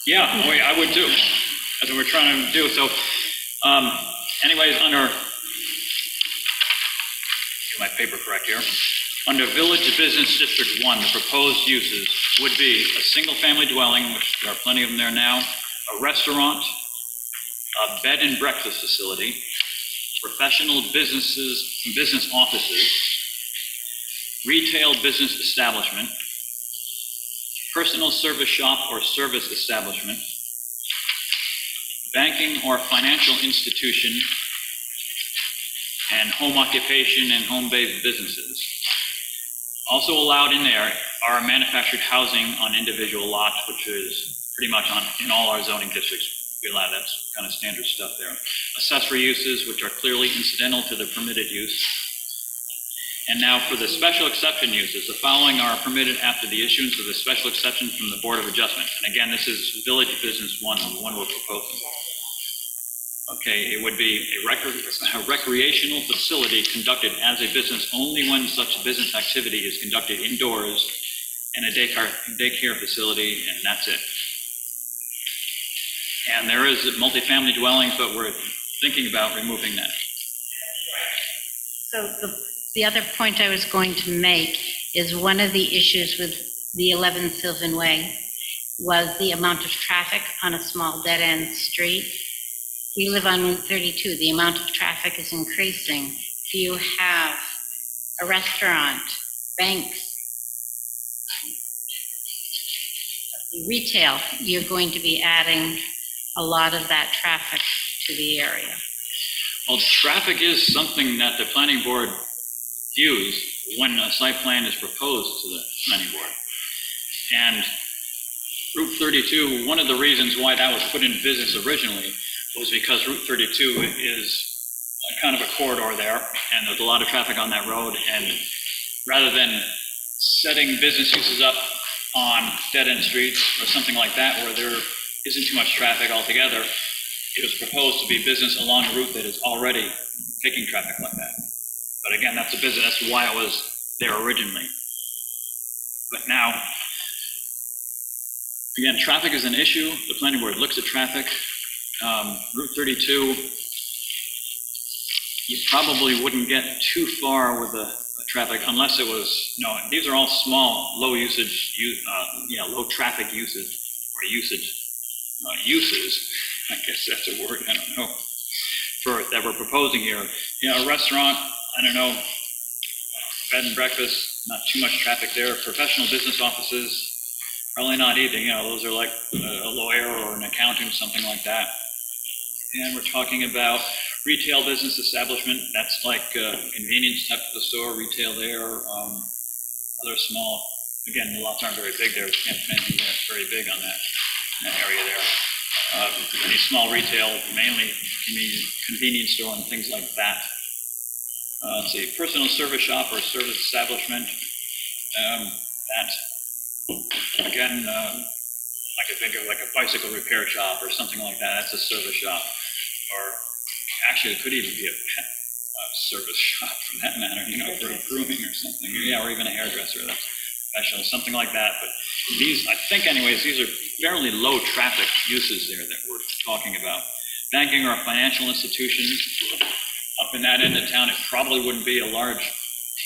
yeah, oh, yeah, I would too. That's what we're trying to do. So anyways, under, get my paper correct here. Under Village Business District 1, the proposed uses would be a single-family dwelling, which there are plenty of them there now, a restaurant, a bed and breakfast facility, professional businesses, business offices, retail business establishment, personal service shop or service establishment, banking or financial institution, and home occupation and home-based businesses. Also allowed in there are manufactured housing on individual lots, which is pretty much in all our zoning districts. We allow that's kind of standard stuff there. Accessory uses, which are clearly incidental to the permitted use. And now for the special exception uses, the following are permitted after the issuance of the special exception from the Board of Adjustment. And again, this is Village Business 1, the one we're proposing. Okay, it would be a recreational facility conducted as a business only when such business activity is conducted indoors, and a daycare facility, and that's it. And there is multifamily dwellings, but we're thinking about removing that. So the other point I was going to make is one of the issues with the 11 Sylvan Way was the amount of traffic on a small dead-end street. We live on Route 32. The amount of traffic is increasing. If you have a restaurant, banks, retail, you're going to be adding a lot of that traffic to the area. Well, traffic is something that the planning board views when a site plan is proposed to the planning board. And Route 32, one of the reasons why that was put in business originally was because Route 32 is kind of a corridor there, and there's a lot of traffic on that road, and rather than setting business uses up on dead-end streets or something like that where there isn't too much traffic altogether, it was proposed to be business along a route that is already taking traffic like that. But again, that's a business, that's why it was there originally. But now, again, traffic is an issue. The planning board looks at traffic. Route 32, you probably wouldn't get too far with the traffic unless it was, these are all small, low usage, low traffic usage or uses. I guess that's a word, I don't know, that we're proposing here. A restaurant, I don't know, bed and breakfast, not too much traffic there. Professional business offices, probably not either. Those are like a lawyer or an accountant, something like that. And we're talking about retail business establishment. That's like convenience type of a store, retail there. Other small, again, the lots aren't very big there. Can't fit anything very big on that area there. Any small retail, mainly convenience store and things like that. Let's see, personal service shop or service establishment. That, again, I could think of like a bicycle repair shop or something like that, that's a service shop. Or actually, it could even be a pet service shop for that matter, for grooming or something. Yeah, or even a hairdresser, that's professional, something like that. But these, I think anyways, these are fairly low traffic uses there that we're talking about. Banking or a financial institution, up in that end of town, it probably wouldn't be a large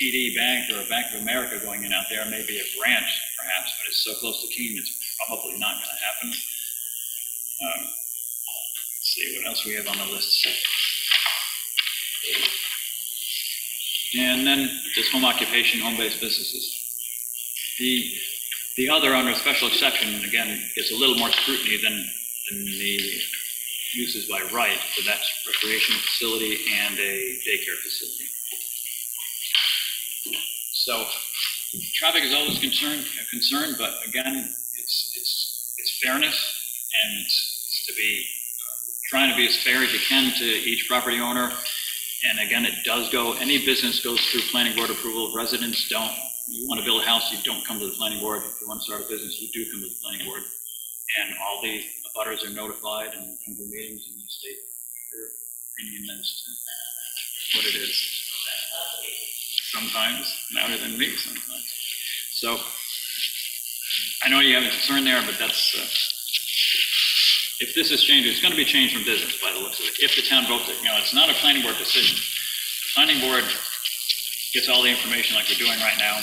TD Bank or a Bank of America going in out there, maybe a branch perhaps, but it's so close to Keene, it's probably not going to happen. Let's see what else we have on the list. And then just home occupation, home-based businesses. The other under special exception, again, gets a little more scrutiny than the uses by right, but that's recreational facility and a daycare facility. So traffic is always a concern, but again, it's fairness, and it's to be trying to be as fair as you can to each property owner. And again, it does go, any business goes through planning board approval. Residents don't. You want to build a house, you don't come to the planning board. If you want to start a business, you do come to the planning board. And all the abutters are notified and come to meetings, and you state your opinion as to what it is. Sometimes louder than me sometimes. So I know you have a concern there, but that's, if this is changed, it's going to be changed from business by the looks of it. If the town votes it, it's not a planning board decision. The planning board gets all the information like we're doing right now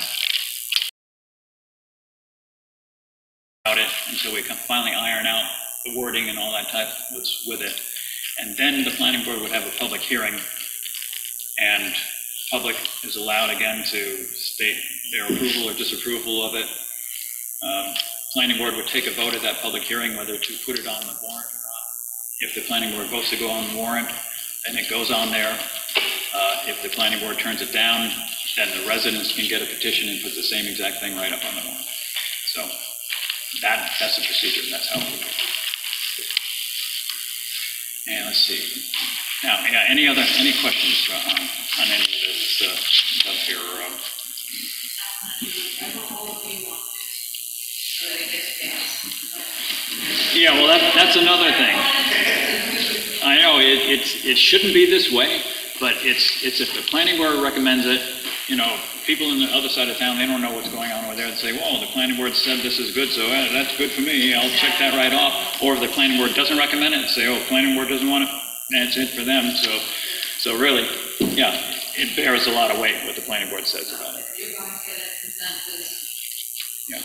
about it until we can finally iron out the wording and all that type that's with it. And then the planning board would have a public hearing, and public is allowed again to state their approval or disapproval of it. Planning board would take a vote at that public hearing whether to put it on the warrant or not. If the planning board votes to go on the warrant, then it goes on there. If the planning board turns it down, then the residents can get a petition and put the same exact thing right up on the warrant. So that's the procedure. That's how it would go. And let's see. Now, any questions on any of this stuff here? Yeah, well, that's another thing. I know it shouldn't be this way, but it's if the planning board recommends it, people in the other side of town, they don't know what's going on over there, and say, "Whoa, the planning board said this is good, so that's good for me. I'll check that right off." Or if the planning board doesn't recommend it, say, "Oh, planning board doesn't want it," that's it for them. So really, yeah, it bears a lot of weight what the planning board says about it. Yeah.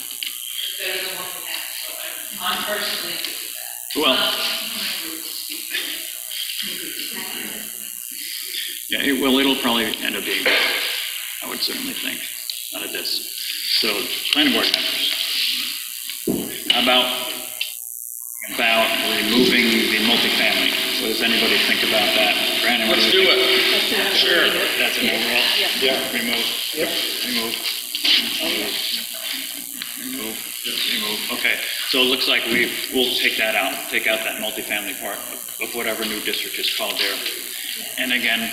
I'm personally good with that. Well, yeah, it'll probably end up being better, I would certainly think, out of this. So, planning board members, how about removing the multifamily? What does anybody think about that? Brandon, what Let's do you do think? it. Sure. That's an overall? Yeah. Remove? Yep. Remove. Okay, so it looks like we'll take that out, take out that multifamily part of whatever new district is called there. And again,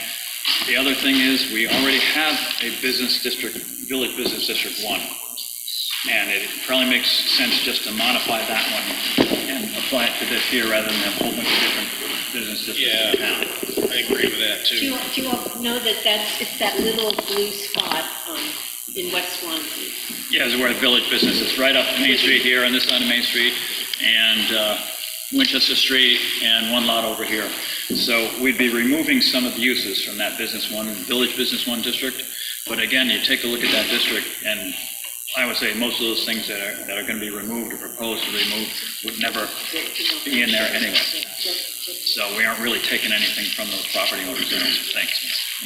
the other thing is, we already have a business district, Village Business District 1. And it probably makes sense just to modify that one and apply it to this here rather than a whole bunch of different business districts in town. I agree with that, Do you all know that it's that little blue spot in West Swanzey? Yeah, it's where the Village Business is, right up Main Street here on this side of Main Street, and Winchester Street, and one lot over here. So we'd be removing some of the uses from that Village Business 1 district. But again, you take a look at that district, and I would say most of those things that are going to be removed or proposed to remove would never be in there anyway. So we aren't really taking anything from those property owners, I don't think.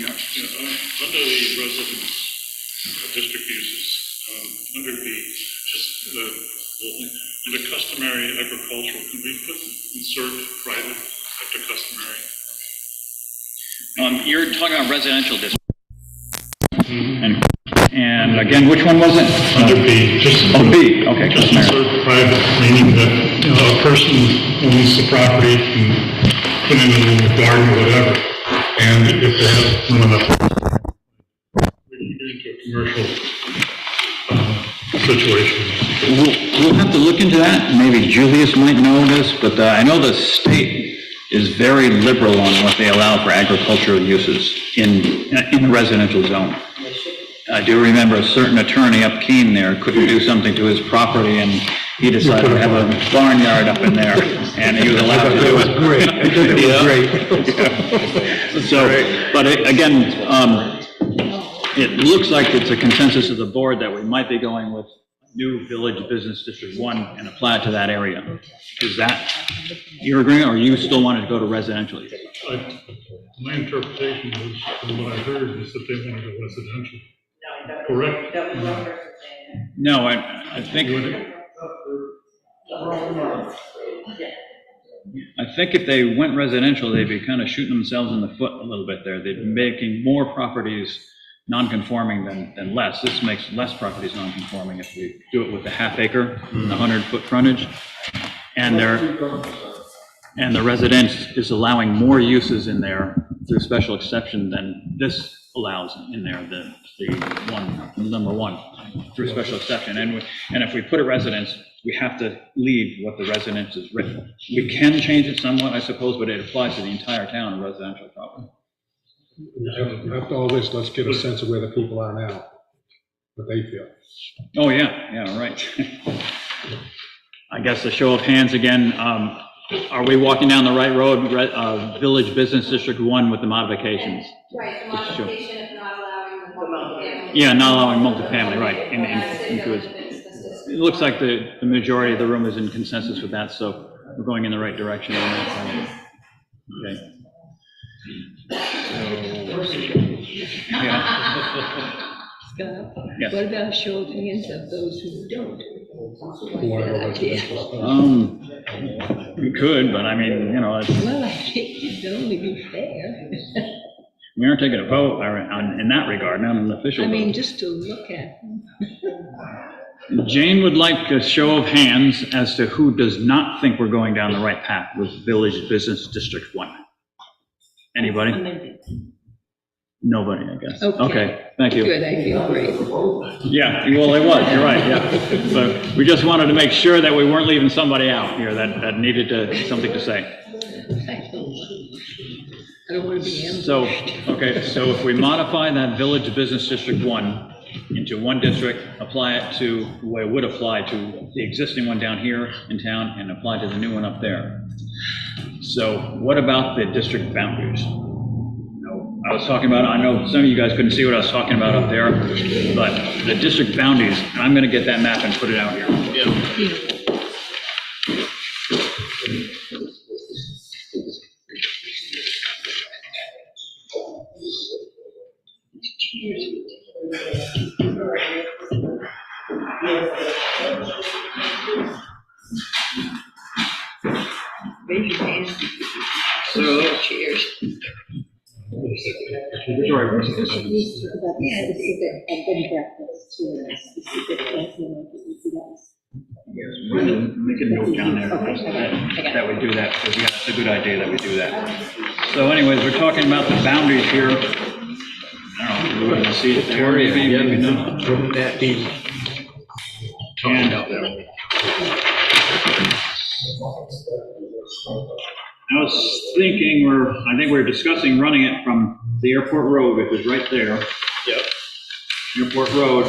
Under the residence district uses, under the customary agricultural, can we insert private after customary? You're talking about residential district. And again, which one was it? Under B, B, okay. Just insert private, meaning that, a person owns the property and put in a little garden or whatever, and if they have one of the, we can get into a commercial situation. We'll have have to look into that. Maybe Julius might know this, but I know the state is very liberal on what they allow for agricultural uses in the residential zone. I do remember a certain attorney up Keene there couldn't do something to his property, and he decided to have a barnyard up in there, and he was allowed to do it. Great. I thought that was great. So, but again, it looks like it's a consensus of the board that we might be going with new Village Business District 1 and apply it to that area. Is that, you're agreeing, or you still wanted to go to residential? My interpretation was, from what I heard, is that they want to go residential. Correct? No, I think if they went residential, they'd be kind of shooting themselves in the foot a little bit there. They'd be making more properties non-conforming than less. This makes less properties non-conforming if we do it with the half acre, the 100-foot frontage. And the residence is allowing more uses in there through special exception than this allows in there, the number one, through special exception. And if we put a residence, we have to leave what the residence is written. We can change it somewhat, I suppose, but it applies to the entire town of residential property. After all this, let's get a sense of where the people are now, what they feel. Oh, yeah, right. I guess a show of hands again. Are we walking down the right road, Village Business District 1 with the modifications? Right, the modification of not allowing the multifamily. Yeah, not allowing multifamily, right. Into it. It looks like the majority of the room is in consensus with that, so we're going in the right direction on that. Okay. Scott, Yes. what about show of hands of those who don't? We could, but I mean, it's, Well, I think it'd only be fair. we aren't taking a vote in that regard, not an official I mean, vote. just to look at them. Jane would like a show of hands as to who does not think we're going down the right path with Village Business District 1. Anybody? Nobody, I guess. Okay, thank you. Good, I feel great. Yeah, well, it was, you're right, yeah. But we just wanted to make sure that we weren't leaving somebody out here that needed something to say. I don't want to be ambushed. So, okay, so if we modify that Village Business District 1 into one district, apply it to, what it would apply to the existing one down here in town and apply to the new one up there. So what about the district boundaries? I was talking about, I know some of you guys couldn't see what I was talking about up there, but the district boundaries, I'm going to get that map and put it out here. Raise your hand. So, Cheers. We can note down there that we do that, because yeah, it's a good idea that we do that. So anyways, we're talking about the boundaries here. I don't know, we want to see it there, maybe not. Wouldn't that be And I was thinking, I think we're discussing running it from the airport road, which is right there. Yep. Airport Road,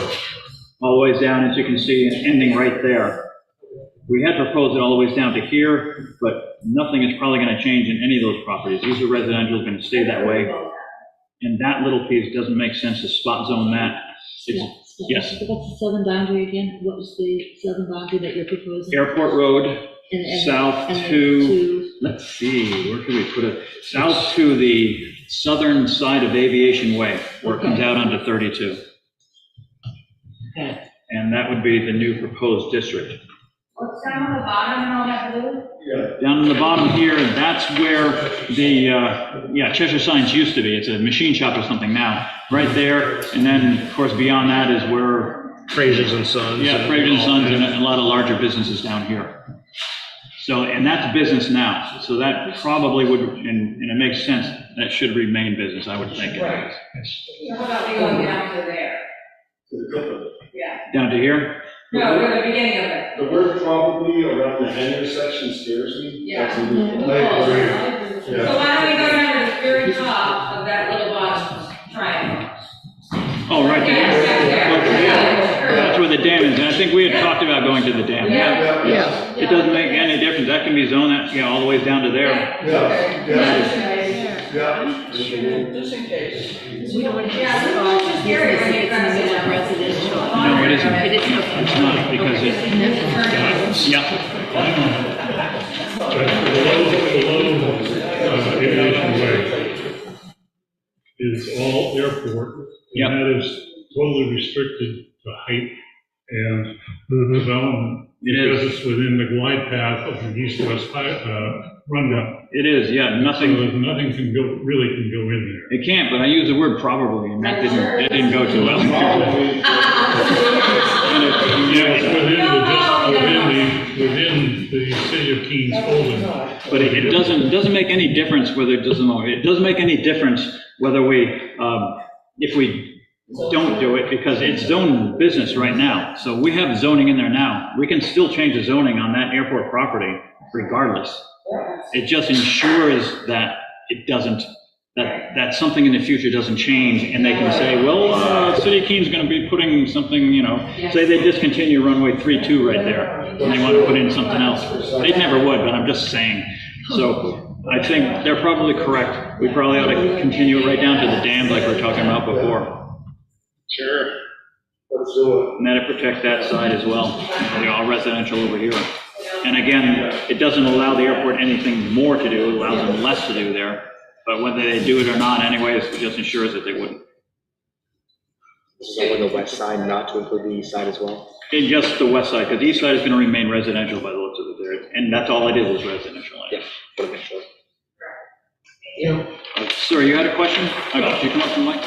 all the way down, as you can see, and ending right there. We had proposed it all the way down to here, but nothing is probably going to change in any of those properties. These are residential, going to stay that way. And that little piece doesn't make sense to spot zone that. Yes. What's the southern boundary again? What was the southern boundary that you're proposing? Airport Road, And south and to, let's see, where can we put it? South to the southern side of Aviation Way, where it comes out onto 32. Okay. And that would be the new proposed district. What's down on the bottom and all that blue? Down in the bottom here, that's where the, Cheshire Signs used to be. It's a machine shop or something now, right there. And then, of course, beyond that is where... Frazier's and Sons? Yeah, Frazier's and Sons and a lot of larger businesses down here. So, and that's business now. So that probably would, and it makes sense, that should remain business, I would think. Right. So how about we go down to there? Yeah. Down to here? No, we're the beginning of it. The word probably around the hangar section scares me. Yeah. That's a little- I agree. So Yeah. why don't we go down to the very top of that little box triangle? Oh, right there. That's where the dam is, and I think we had talked about going to the dam. Yeah. It doesn't make any difference, that can be zoned, all the way down to there. Yeah. Just in case. We don't want to Yeah, have it's small just scary when businesses you're in the middle of trying to- residential. No, it isn't. It isn't, okay. It's not, because it, yeah. Aviation Way is all airport, Yep. and that is totally restricted to height and development. It is. Because it's within the glide path of the east-west rundown. It is, yeah, So nothing, nothing can go, really can go in there. it can't, but I used the word probably, and that didn't go too well. Yeah, it's within the city of Keene's holding. But it doesn't make any difference whether it doesn't make any difference whether if we don't do it, because it's zoned business right now. So we have zoning in there now. We can still change the zoning on that airport property regardless. It just ensures that it doesn't, that something in the future doesn't change, and they can say, well, City of Keene's gonna be putting something, say they discontinue runway 32 right there, and they want to put in something else. They never would, but I'm just saying. So I think they're probably correct. We probably ought to continue it right down to the dam like we were talking about before. Sure. Let's do it. And that'll protect that side as well, all residential over here. And again, it doesn't allow the airport anything more to do, it allows them less to do there. But whether they do it or not anyways, it just ensures that they wouldn't. So on the west side, not to include the east side as well? In just the west side, because the east side is going to remain residential by the looks of it there. And that's all it is residential. Yeah, want to make sure. Sir, you had a question? Could you come up to the mic?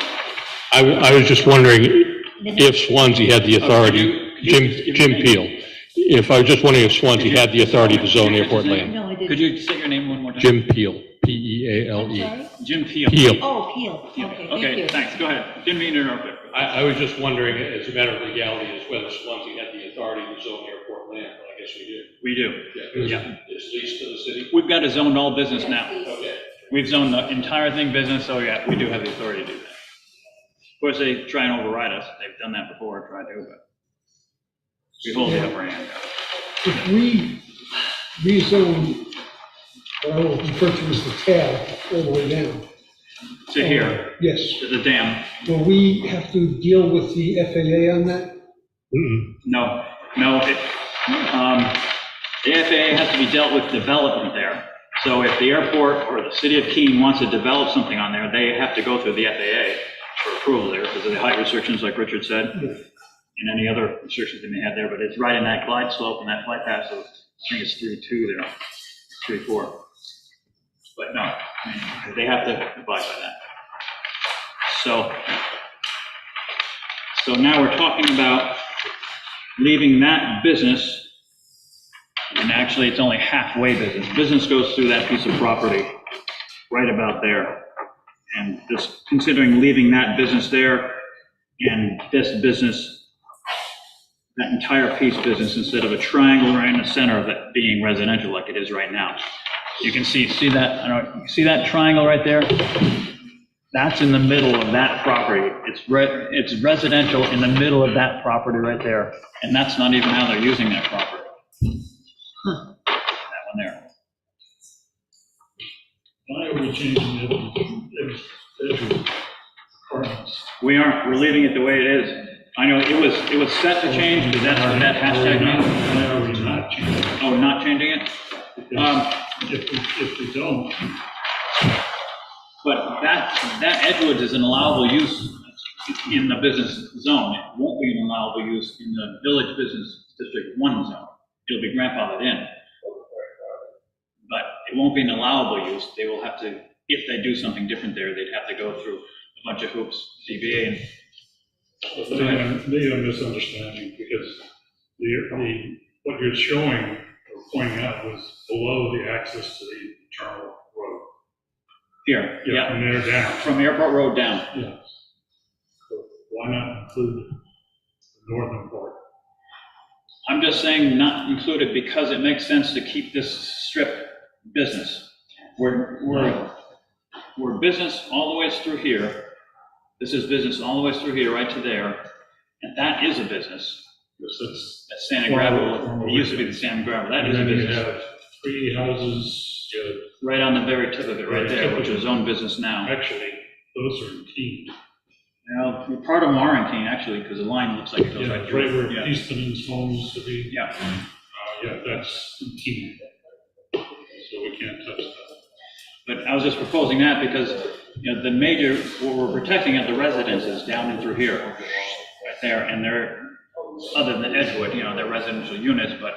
I was just wondering if Swanzey had the authority, Jim Peel, I was just wondering if Swanzey had the authority to zone airport land. No, I didn't. Could you say your name one more time? Jim Peel, P-E-A-L-E. Sorry? Jim Peel. Peel. Oh, Peel, okay, thank Okay, you. thanks, go ahead. Didn't mean to interrupt there. I was just wondering, as a matter of legality, is whether Swanzey had the authority to zone airport land, but I guess we do. We do. Yeah. It's leased to the city? We've got it zoned all business now. Okay. We've zoned the entire thing business, so yeah, we do have the authority to do that. Of course, they try and override us. They've done that before, tried to, but we hold the upper hand. If we rezone what I will refer to as the tail all the way down. To here, Yes. to the dam. Will we have to deal with the FAA on that? No, the FAA has to be dealt with development there. So if the airport or the city of Keene wants to develop something on there, they have to go through the FAA for approval there because of the height restrictions, like Richard said, and any other restrictions they may have there. But it's right in that glide slope and that flight path, so I think it's 3.2 there, 3.4. But no, I mean, they have to abide by that. So now we're talking about leaving that business, and actually it's only halfway business. Business goes through that piece of property right about there. And just considering leaving that business there and this business, that entire piece business, instead of a triangle right in the center of it being residential like it is right now. You can see that, I don't know, you see that triangle right there? That's in the middle of that property. It's residential in the middle of that property right there. And that's not even how they're using that property. That one there. Why are we changing it? We aren't, we're leaving it the way it is. I know it was set to change, because that's what that hashtag means. Why are we not changing it? Oh, not changing it? If we don't, But that Edgewood is an allowable use in the business zone. It won't be an allowable use in the Village Business District 1 zone. It'll be grandfathered in. But it won't be an allowable use. They will have to, if they do something different there, they'd have to go through a bunch of hoops, CBA and. they are misunderstanding because what you're showing or pointing out was below the access to the internal road. Here, yeah. From there down. From Airport Road down. Yes. So why not include the northern part? I'm just saying not included because it makes sense to keep this strip business. We're business all the way through here. This is business all the way through here, right to there, and that is a business. Yes, That's sand and gravel. It used to be the sand and gravel. That is a and then you business. have 3 houses, Right on the very tip of it, right there, which is own business now. actually, those are in Keene. Now, part of them are in Keene, actually, because the line looks like it goes Yeah, right right through. where Yeah. Easton's home used to be. Yeah. Yeah, that's in Keene. So we can't touch that. But I was just proposing that because, the major, what we're protecting are the residences down and through here, right there, and they're, other than Edgewood, they're residential units, but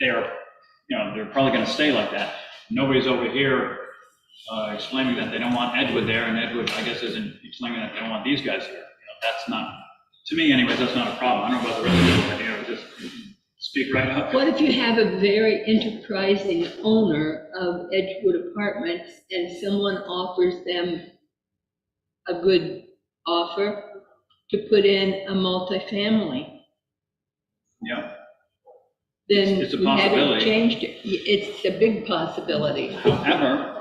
they're, they're probably gonna stay like that. Nobody's over here explaining that they don't want Edgewood there, and Edgewood, I guess, isn't explaining that they don't want these guys here. That's not, to me anyways, that's not a problem. I don't know about the rest of you, just speak right up. What if you have a very enterprising owner of Edgewood Apartments and someone offers them a good offer to put in a multifamily? Yeah. Then It's a we haven't possibility. changed it. It's a big possibility. However,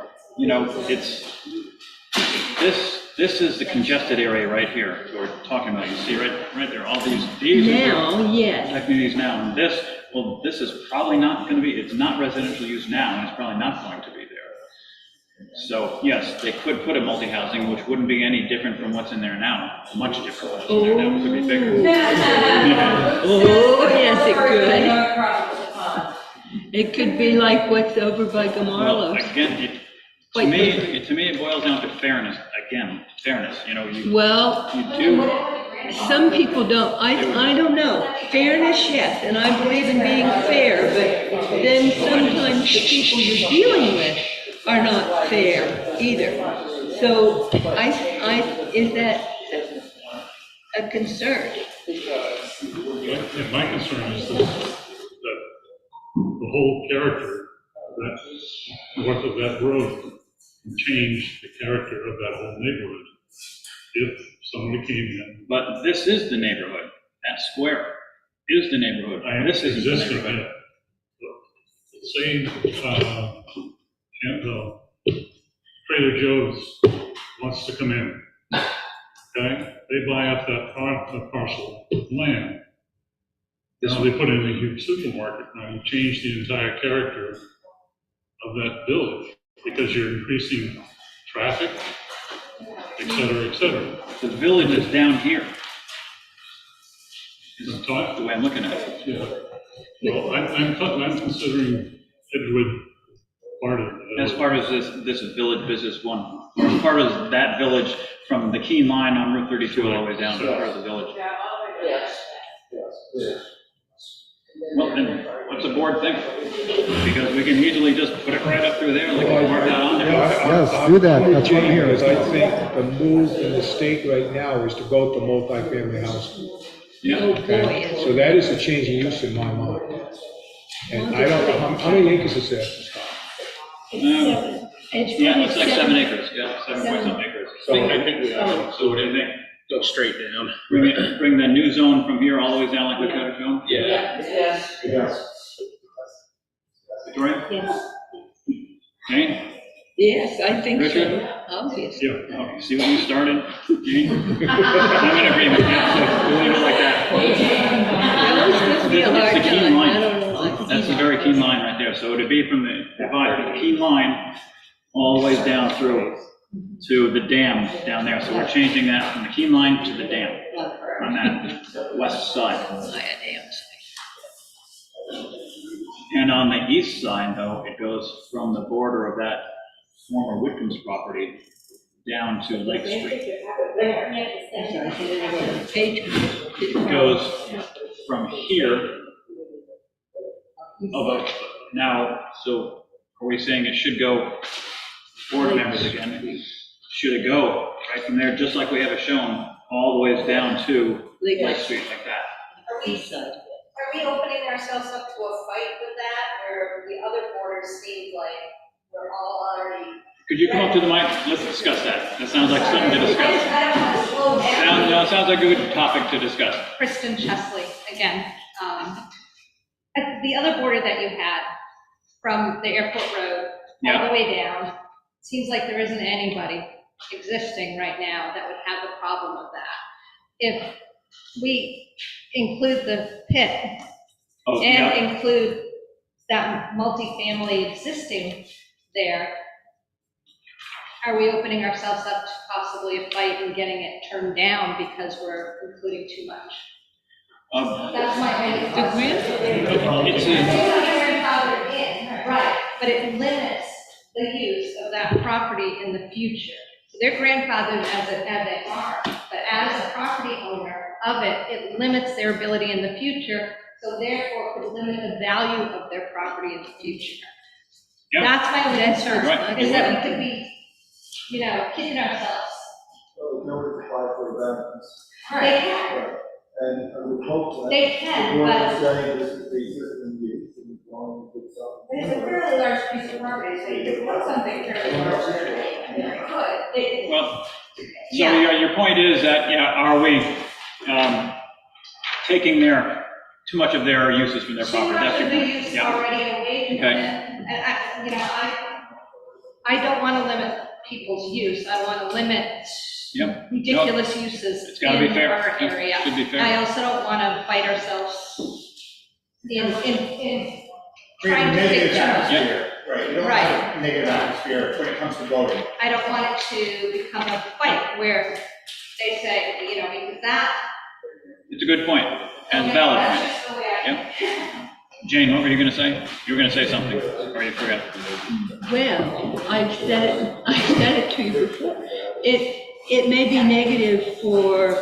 this is the congested area right here we're talking about. You see right there, all these Now, yes. communities now. And this is probably not gonna be, it's not residential use now, and it's probably not going to be there. So, yes, they could put a multi-housing, which wouldn't be any different from what's in there now, much different from what's in there now, it could be bigger. Oh, yes, it could. Across the pond. It could be like what's over by Well, Gamarlos. again, to me, it boils down to fairness, again, fairness, Well, you do. some people don't, I don't know. Fairness, yes, and I believe in being fair, but then sometimes the people you're dealing with are not fair either. So is that a concern? My concern is that the whole character of that, north of that road, can change the character of that whole neighborhood. If somebody came in. But this is the neighborhood. That square is the neighborhood. This isn't the Existing, neighborhood. Say, Trader Joe's wants to come in, okay? They buy up that parcel of land. Now they put in a huge supermarket. Now you change the entire character of that village because you're increasing traffic, et cetera, et cetera. The village is down here. Is I'm talking- the way I'm looking at it. Yeah. Well, I'm considering Edgewood part of it. As far as this is Village Business 1, as far as that village from the Keene line on Route 32 all the way down to part of the village. Well, then, what's the board think? Because we can easily just put it right up through there, like we mark that on there. Yes, do that. That's what I'm Here here. is, I think the move in the state right now is to go to multifamily housing. Yeah. Okay? So that is a change in use in my mind. And I don't know, how many acres is that? Yeah, it's like 7 acres, yeah, 7 point some acres. So I think we ought So what do you think? to go straight down. Bring the new zone from here all the way down like we could have shown? Yeah. Yes. Victoria? Yes. Jane? Yes, I think so, Richard? obviously. Yeah. Okay, see what you started, Jane? I'm in agreement, yeah, so we'll leave it like that. That was supposed to be a hard It's the Keene time, line. I don't know. That's the very Keene line right there, so it'd be from the Keene line all the way down through to the dam down there, so we're changing that from the Keene line to the dam on that west side. And on the east side, though, it goes from the border of that former Whitcomb's property down to Lake Street. It goes from here, now, so are we saying it should go, board members again, should it go right from there, just like we have it shown, all the ways down to Lake Street like that? Are we opening ourselves up to a fight with that, or the other borders seem like we're all already? Could you come up to the mic? Let's discuss that. That sounds like something to discuss. I don't want to slow down. No, it sounds like a good topic to discuss. Kristen Chesley, again. At the other border that you had, from the airport road all the way down, seems like there isn't anybody existing right now that would have a problem with that. If we include the pit and include that multifamily existing there, are we opening ourselves up to possibly a fight and getting it turned down because we're including too much? That's my only grandfathered in, right, but it limits the use of that property in the future. So they're grandfathered as they are, but as a property owner of it, it limits their ability in the future, so therefore could limit the value of their property in the future. That's my only concern, is that we could be, kidding ourselves. So no one apply for variance. They can. And I would hope that. They can, the board but- is saying this is the existing use and it's going to itself. It's a fairly large piece of property, so you could put something fairly large there. You could. Well, so your point is that, are we taking too much of their uses from their property? Too much That's of your the point. use Yeah. already away from Okay. it. And I don't want to limit people's use. I want to limit Yep. ridiculous uses It's gotta be in fair. our Yep, area. should be fair. I also don't want to fight ourselves in trying to Negative take too much. atmosphere, right, you don't want a negative atmosphere when it comes to voting. I don't want it to become a fight where they say, because that. It's a good point, and valid That's point. just the way I. Jane, what were you going to say? You were going to say something, or you forgot? Well, I've said it to you before. It may be negative for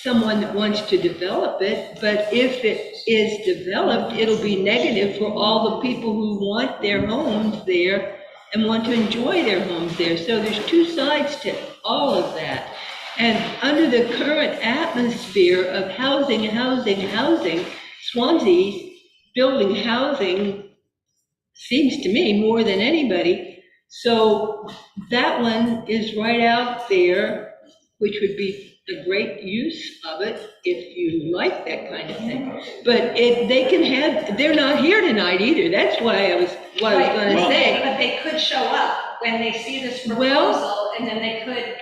someone that wants to develop it, but if it is developed, it'll be negative for all the people who want their homes there and want to enjoy their homes there. So there's two sides to all of that. And under the current atmosphere of housing, Swansea's building housing seems to me more than anybody. So that one is right out there, which would be a great use of it if you like that kind of thing. But they're not here tonight either. That's why I was gonna say. But they could show up when they see this proposal, and then they could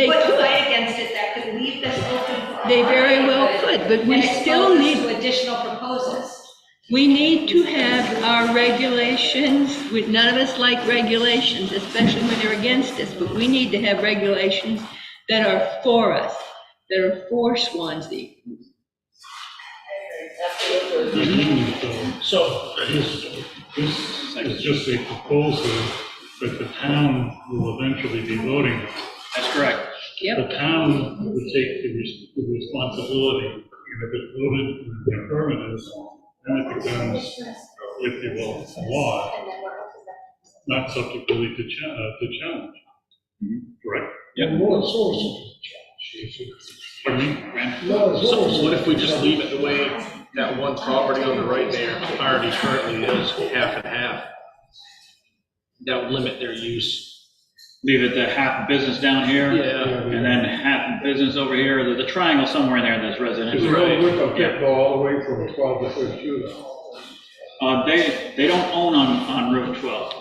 put a fight against it that could leave this open for. They very well could, but we still need. And expose us to additional proposals. We need to have our regulations. None of us like regulations, especially when they're against us, but we need to have regulations that are for us, that are for Swansea. So this is just a proposal that the town will eventually be voting on. That's correct. The town would take the responsibility, and if it's voted and affirmative, then it becomes, if you will, law, not subject really to challenge. Correct? Yeah. More sources. Pardon me? So what if we just leave it the way that one property on the right there already currently is, half and half? That would limit their use. Leave it to half business down here, Yeah. and then half business over here. There's a triangle somewhere in there that's residential. Because the road width go all the way from 12 to 32 though. They don't own on Route 12.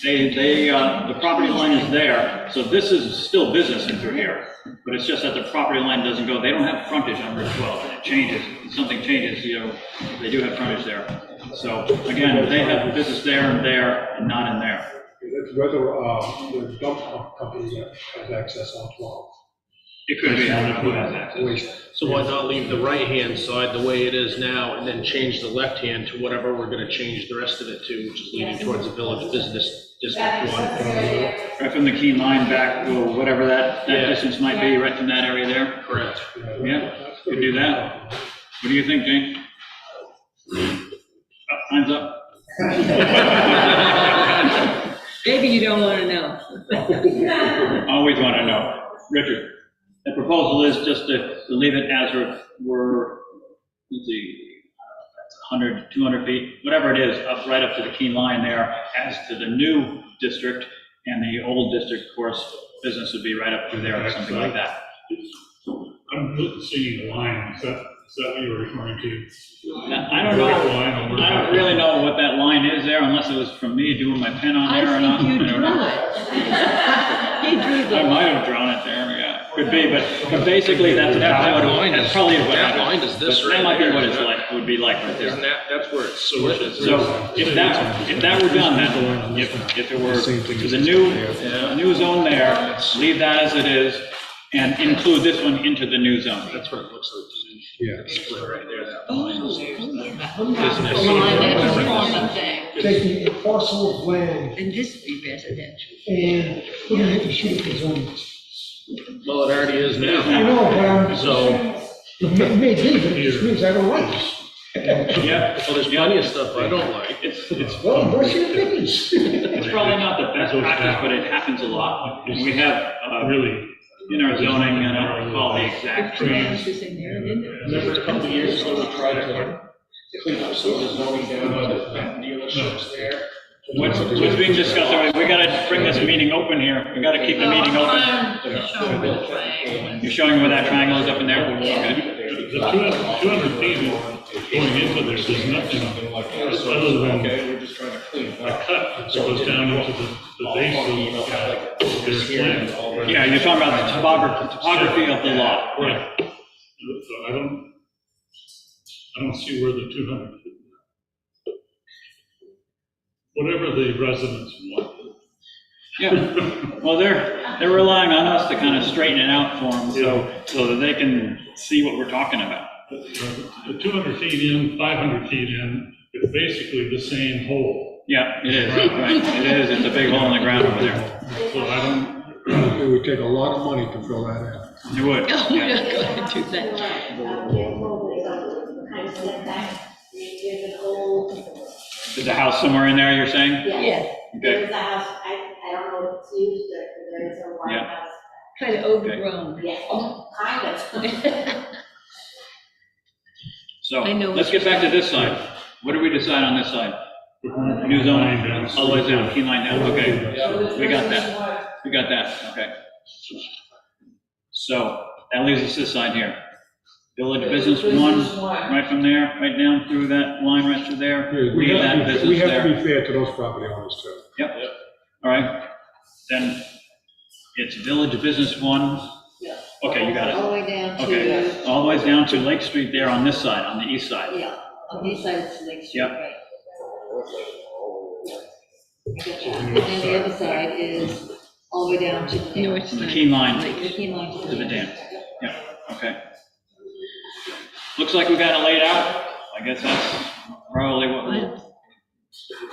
The property line is there, so this is still business in through here. But it's just that the property line doesn't go, they don't have frontage on Route 12, and it changes. If something changes, they do have frontage there. So again, they have business there, and not in there. That's whether the dump company has access on 12. It could be, I don't know who has access. So why not leave the right-hand side the way it is now and then change the left-hand to whatever we're gonna change the rest of it to, which is leading towards the village business district one. Right from the Keene line back, or whatever that distance might be, right from that area there? Correct. Yeah, could do that. What do you think, Jane? Time's up. Maybe you don't want to know. Always want to know. Richard, the proposal is just to leave it as we're, let's see, 100, 200 feet, whatever it is, right up to the Keene line there, as to the new district, and the old district, of course, business would be right up through there or something like that. I'm seeing the line, is that Is that what you were referring to? I don't know, I don't really know what that line is there, unless it was from me doing my pen on there or not. I think you I don't drew know. it. You drew I the. might have drawn it there, yeah, could be, but basically, that's probably what That happened. line is this That right might be here. what it's like, would be like right Isn't there. that's where it's split. So if that were done, then, if it were, there's a new zone there, leave that as it is, and include this one into the new zone. That's what it looks like. Yeah. Split right there, that Oh, line. Taking a parcel of land And this would be residential. and putting it to shoot the zoning. Well, it already is now. I know, but I'm. So, It may be, but it just means I don't like it. Yeah, well, there's plenty of stuff I don't like. it's Well, what's your opinions? It's probably not the best practice, but it happens a lot. We have, Really, in our zoning, and I don't recall the exact terms. Remember a couple of years ago, we tried to clean up some of the zoning down by the dealerships there. What's being discussed, we gotta bring this meeting open here, we gotta keep the meeting open. You're showing where that triangle is up in there? Okay. the 200 feet going into there, there's nothing other than a cut that goes down into the base of their land. Yeah, you're talking about the topography of the lot. Right. So I don't see where the 200 feet. Whatever the residents want. Yeah, well, they're relying on us to kind of straighten it out for them, so that they can see what we're talking about. The 200 feet in, 500 feet in, it's basically the same hole. Yeah, it is, right, it is, it's a big hole in the ground over there. So I don't. It would take a lot of money to fill that in. It would. No, we're not going to do that. There's a house somewhere in there, you're saying? Yes, Okay, There's a house, I don't know if it's used, but there is a white Yeah. house. kind of overgrown. Yeah, kind of. so, I know let's what get you're back to this side. What did we decide on this side? New zone, all the way down, Keene line down, okay. We got that, okay. So, that leaves us this side here. Village Business 1, right from there, right down through that line right through there. We Leave that have business to there. be fair to those property owners too. Yep, all right. Then it's Village Business 1. Okay, you got All the it. way down to. Okay, all the way down to Lake Street there on this side, on the east side. Yeah, on this side it's Lake Street, Yep. right? And then the other side is all the way down to the dam. North The side. Keene line The Keene line to the dam. Yeah, okay. Looks like we got it laid out. I guess that's probably what we'll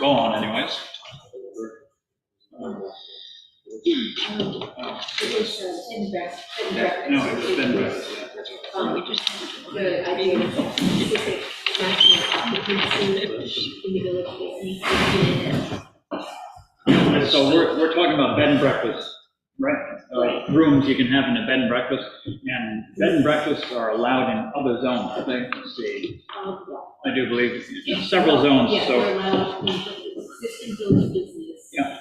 go on anyways. No, it was been breakfast, yeah. Good, I do. So we're talking about bed and breakfast, right? Rooms you can have in a bed and breakfast, and bed and breakfasts are allowed in other zones, I think. Let's see. I do believe several zones, Yeah, so. we're allowed in existing village business. Yeah.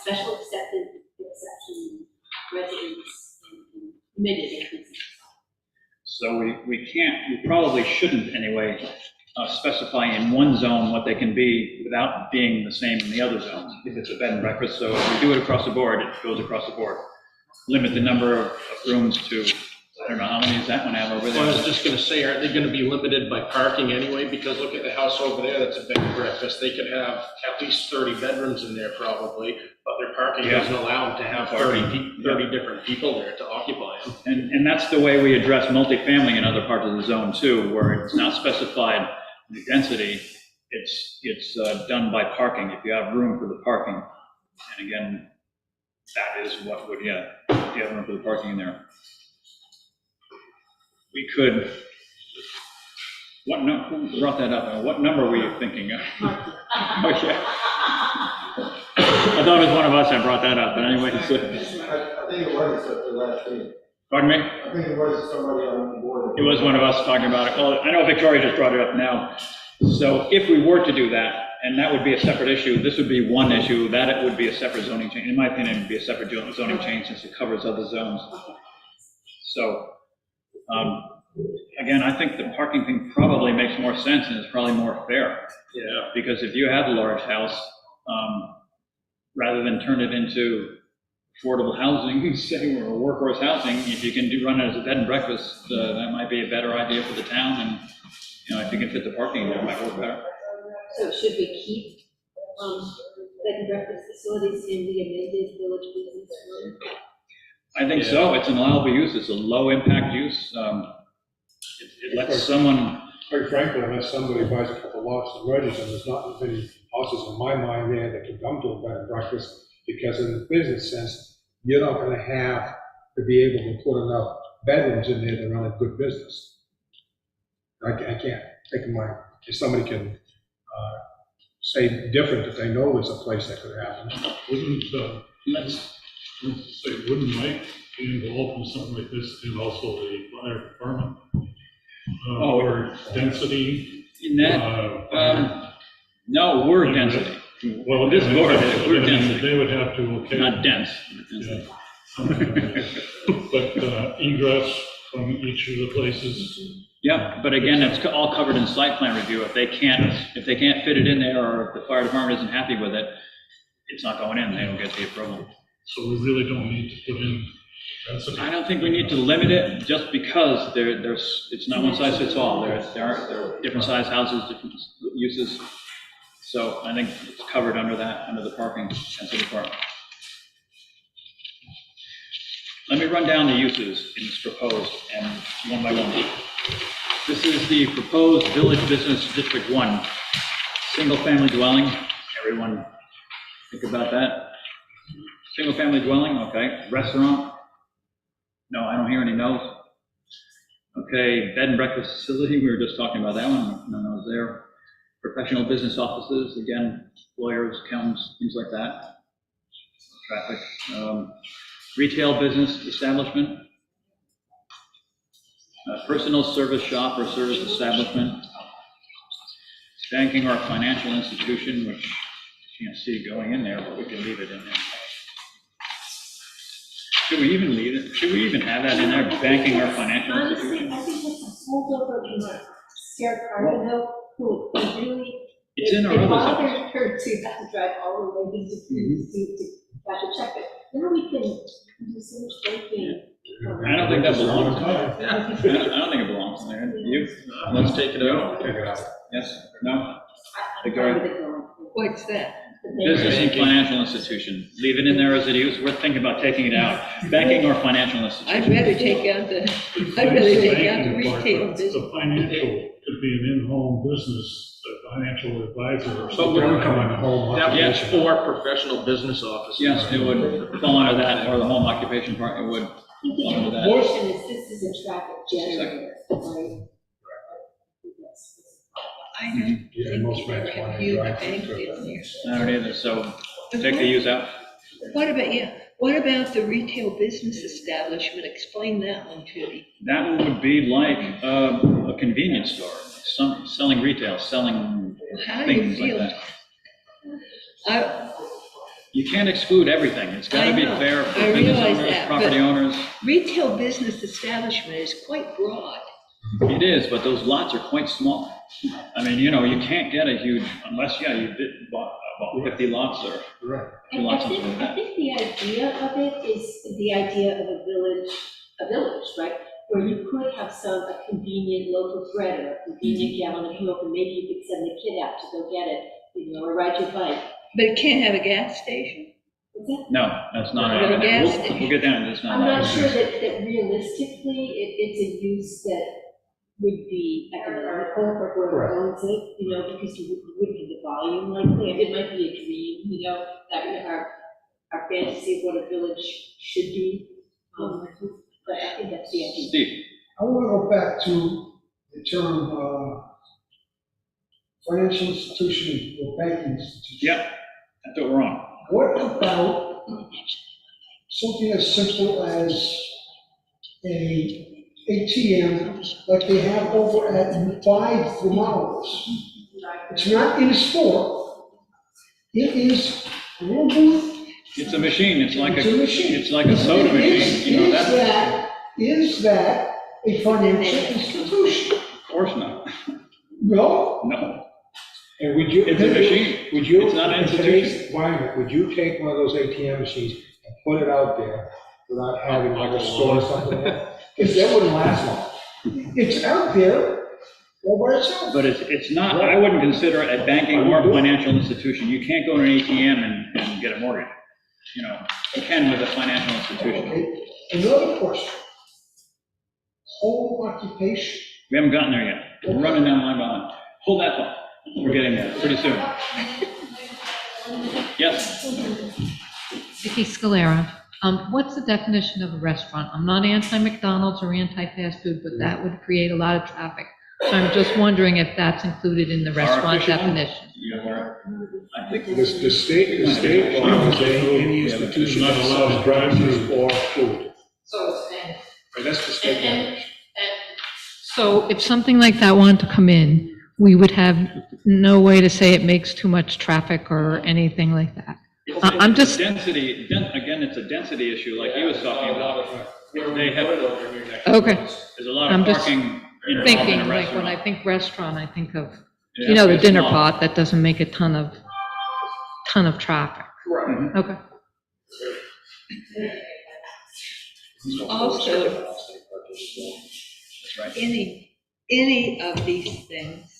Special exception residents and permitted increases. So we probably shouldn't anyway, specify in one zone what they can be without being the same in the other zones, if it's a bed and breakfast. So if we do it across the board, it goes across the board. Limit the number of rooms to, I don't know, how many does that one have over Well, I was there? just gonna say, aren't they gonna be limited by parking anyway? Because look at the house over there, that's a bed and breakfast. They could have at least 30 bedrooms in there probably, but their parking Yeah. doesn't allow them to have 30 different people there to occupy them. And that's the way we address multifamily in other parts of the zone too, where it's not specified the density, it's done by parking, if you have room for the parking. And again, that is what would, yeah, if you have room for the parking in there. We could, who brought that up? What number were you thinking of? Oh, yeah. I thought it was one of us that brought that up, but anyway. I think it was at the last meeting. Pardon me? I think it was somebody on the board. It was one of us talking about it. Well, I know Victoria just brought it up now. So if we were to do that, and that would be a separate issue, this would be one issue, that it would be a separate zoning change. In my opinion, it would be a separate zoning change since it covers other zones. So Again, I think the parking thing probably makes more sense and is probably more fair. Yeah. Because if you have a large house, rather than turn it into affordable housing, say, or workforce housing, if you can run it as a bed and breakfast, that might be a better idea for the town, and, you know, if you can fit the parking, that might work better. So should we keep, bed and breakfast facilities in the amended village business zone? I think so, it's an allowable use, it's a low impact use, it lets someone, Quite frankly, unless somebody buys a couple lots and renters, and there's not many houses in my mind there that can come to a bed and breakfast, because in the business sense, you're not gonna have to be able to put enough bedrooms in there to run a good business. I can't think of my, if somebody can, say different, if they know there's a place that could happen. Wouldn't Mike be involved in something like this, and also the fire department? Or density? in that, no, we're density. Well, This board, we're density. They would have to, okay. Not dense. Yeah. But egress from each of the places? Yeah, but again, it's all covered in site plan review. If they can't fit it in there, or if the fire department isn't happy with it, it's not going in, they don't get the approval. So we really don't need to put in density? I don't think we need to limit it, just because it's not one size fits all. There are different size houses, different uses. So I think it's covered under the parking density part. Let me run down the uses in this proposed, and one by one. This is the proposed Village Business District 1, single-family dwelling. Everyone think about that. Single-family dwelling, okay. Restaurant? No, I don't hear any no's. Okay, bed and breakfast facility, we were just talking about that one, no no's there. Professional business offices, again, lawyers, accountants, things like that. Traffic. Retail business establishment. Personal service shop or service establishment. Banking or financial institution, which you can't see going in there, but we can leave it in there. Should we even leave it? Should we even have that in there, banking or financial institution? Honestly, I think that's a holdover in Sarah Carbonell, who really. It's in our It other bothered zones. her to have to drive all the way to cash a check, but now we can do so much banking. I don't think that belongs. I don't think it belongs in there. You? Let's take it out. Take it out. Yes? No? Victoria? What's that? Business and financial institution. Leave it in there as it is. We're thinking about taking it out. Banking or financial institution. I'd rather take out the retail business. The financial could be an in-home business, a financial advisor or But something. would come on home that's occupation. for professional business offices. Yes, it would fall under that, or the home occupation part, it would fall under that. The question is, this is a traffic generator, right? I don't Yeah, think most people banks have want to used drive bank through in there. I don't either, so take the use out. What about the retail business establishment? Explain that one to me. That one would be like a convenience store, selling retail, selling How do you things like feel? that. You can't exclude everything. It's got to be I know. fair for I business realize owners, that, property but- owners. Retail business establishment is quite broad. It is, but those lots are quite small. I mean, you can't get a huge, unless, you bought 50 lots or two lots or something like I that. think the idea of it is the idea of a village, right? Where you could have a convenient local bread or a convenient gallon of milk, and maybe you could send the kid out to go get it, or ride your bike. But it can't have a gas station. What's that? No, that's not, Or a gas we'll station. get down to this. I'm not sure that realistically, it's a use that would be economical for whoever owns it, because you wouldn't have the volume likely. It might be a dream, that our fantasy of what a village should be. But I think that's the idea. Steve? I want to go back to the term financial institution or banking institution. Yep, that's what we're on. What about something as simple as a ATM like they have over at Five Vermonters? It's not in a store. It is a little booth. It's a machine, it's like It's a machine. it's like a soda machine, Is that a financial institution. Of course not. No? No. And would you? It's a machine. Would you? It's not an in today's institution. environment, would you take one of those ATM machines and put it out there without having like a store or something like that? Because that wouldn't last long. It's out there all by itself. But it's not, I wouldn't consider it a banking or a financial institution. You can't go to an ATM and get a mortgage. You know, you can with a financial institution. Okay, another question. Home occupation. We haven't gotten there yet. We're running down line by line. Hold that thought. We're getting there pretty soon. Yes? Vicky Scalera, what's the definition of a restaurant? I'm not anti-McDonald's or anti-fast food, but that would create a lot of traffic. So I'm just wondering if that's included in the restaurant definition. I think The state law is any institution that sells drive-through or food. So it's in. Right, that's the state definition. So if something like that wanted to come in, we would have no way to say it makes too much traffic or anything like that. I'm It's just, density, again, it's a density issue like he was talking about. They have, okay. there's a lot I'm of just parking involved in thinking, a like, when restaurant. I think restaurant, I think of, Yeah, you know, the it's dinner small. pot, that doesn't make a ton of traffic. Mhm. Okay. Also, That's right. any of these things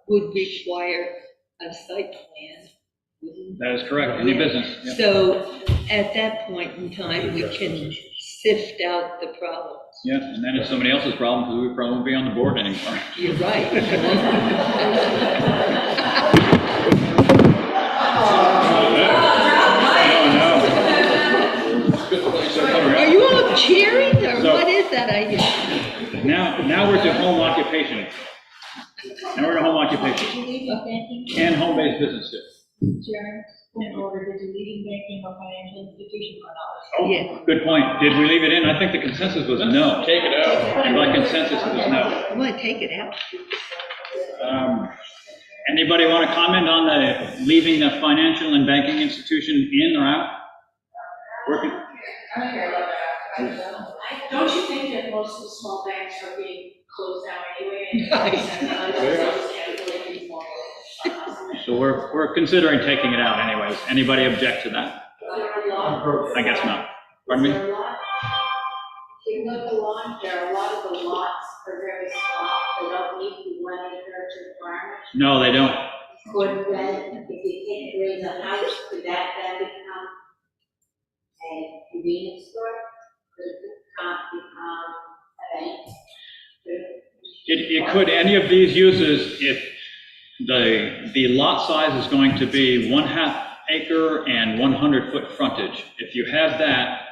would require a site plan. That is correct, any business. yeah. So at that point in time, we can sift out the problems. Yeah, and then it's somebody else's problem, because we probably won't be on the board anymore. You're right. Are you all cheering, or So- what is that I hear? Now we're to home occupation. Now we're to home occupation, Did you leave the banking? and home-based business too. Sharon, in order, did you leave banking or financial institution or not? Oh, Yeah. good point. Did we leave it in? I think the consensus was no. Take it out. And by consensus, it was no. I want to take it out. Anybody want to comment on the leaving the financial and banking institution in or out? Working. Don't you think that most of the small banks are being closed down anyway? So we're considering taking it out anyways. Anybody object to that? I guess not. Pardon me? If you look along, there are a lot of the lots are very small, they don't meet the 1 acre requirement. No, they don't. Could then, if you can't raise a house, could that then become a convenience store? Could it become a bank? It could, any of these uses, if the lot size is going to be 1/2 acre and 100-foot frontage. If you have that,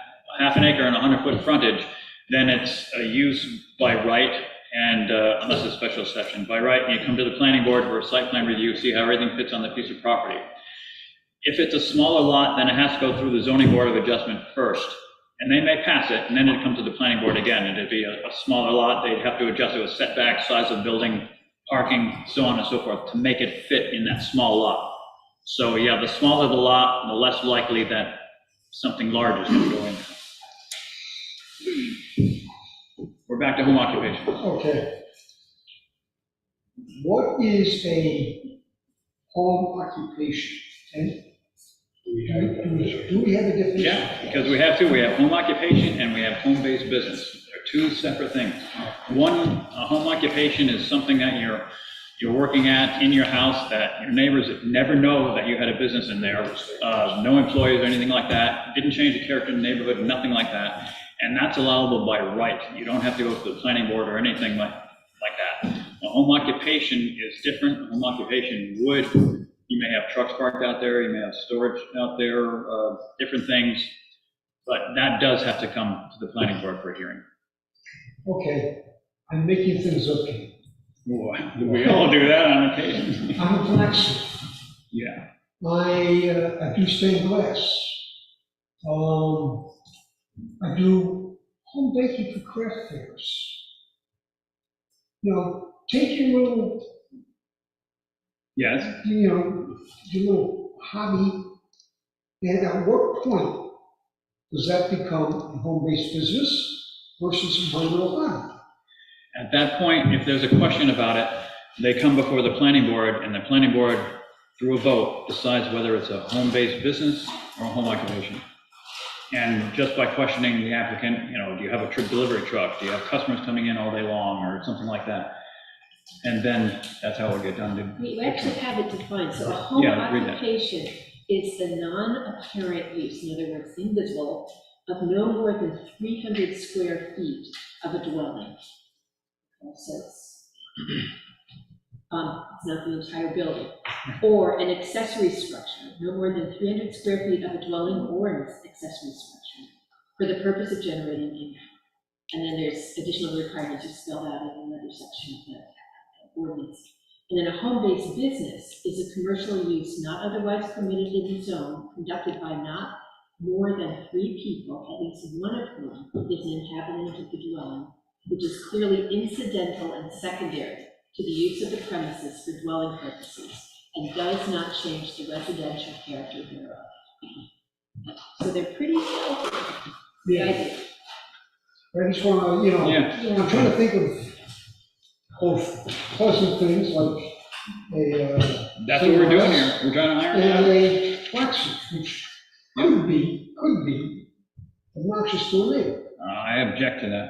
1/2 an acre and 100-foot frontage, then it's a use by right, and unless it's special exception, by right, and you come to the planning board for a site plan review, see how everything fits on the piece of property. If it's a smaller lot, then it has to go through the zoning board of adjustment first, and they may pass it, and then it comes to the planning board again. It'd be a smaller lot, they'd have to adjust it with setback, size of building, parking, so on and so forth, to make it fit in that small lot. So yeah, the smaller the lot, the less likely that something large is going to go in. We're back to home occupation. Okay. What is a home occupation? And do we have a definition? Yeah, because we have two. We have home occupation and we have home-based business. They're two separate things. One, a home occupation is something that you're working at in your house that your neighbors never know that you had a business in there. No employees or anything like that. Didn't change the character of the neighborhood, nothing like that. And that's allowable by right. You don't have to go to the planning board or anything like that. A home occupation is different. A home occupation would, you may have trucks parked out there, you may have storage out there, different things, but that does have to come to the planning board for a hearing. Okay, I'm making things up here. We all do that on occasion. I'm a blacksmith. Yeah. I do stained glass. I do home baking for craft fairs. You know, take your little, Yes. your little hobby, and at what point does that become a home-based business versus a little hobby? At that point, if there's a question about it, they come before the planning board, and the planning board, through a vote, decides whether it's a home-based business or a home occupation. And just by questioning the applicant, do you have a delivery truck? Do you have customers coming in all day long, or something like that? And then that's how it would get done. We actually have it defined, so a home read that. occupation is the non-apparent use, in other words, invisible, of no more than 300 square feet of a dwelling. So it's not the entire building. Or an accessory structure, no more than 300 square feet of a dwelling or an accessory structure for the purpose of generating income. And then there's additional requirements just spelled out in another section of the ordinance. And then a home-based business is a commercial use not otherwise permitted in the zone, conducted by not more than 3 people, at least one of whom is an inhabitant of the dwelling, which is clearly incidental and secondary to the use of the premises for dwelling purposes, and does not change the residential character thereof. So they're pretty healthy. Yeah. I just want to, I'm trying to think of both pleasant things like a. That's what we're doing here. We're trying to hire. And a blacksmith, which could be obnoxious to a neighbor. I object to that.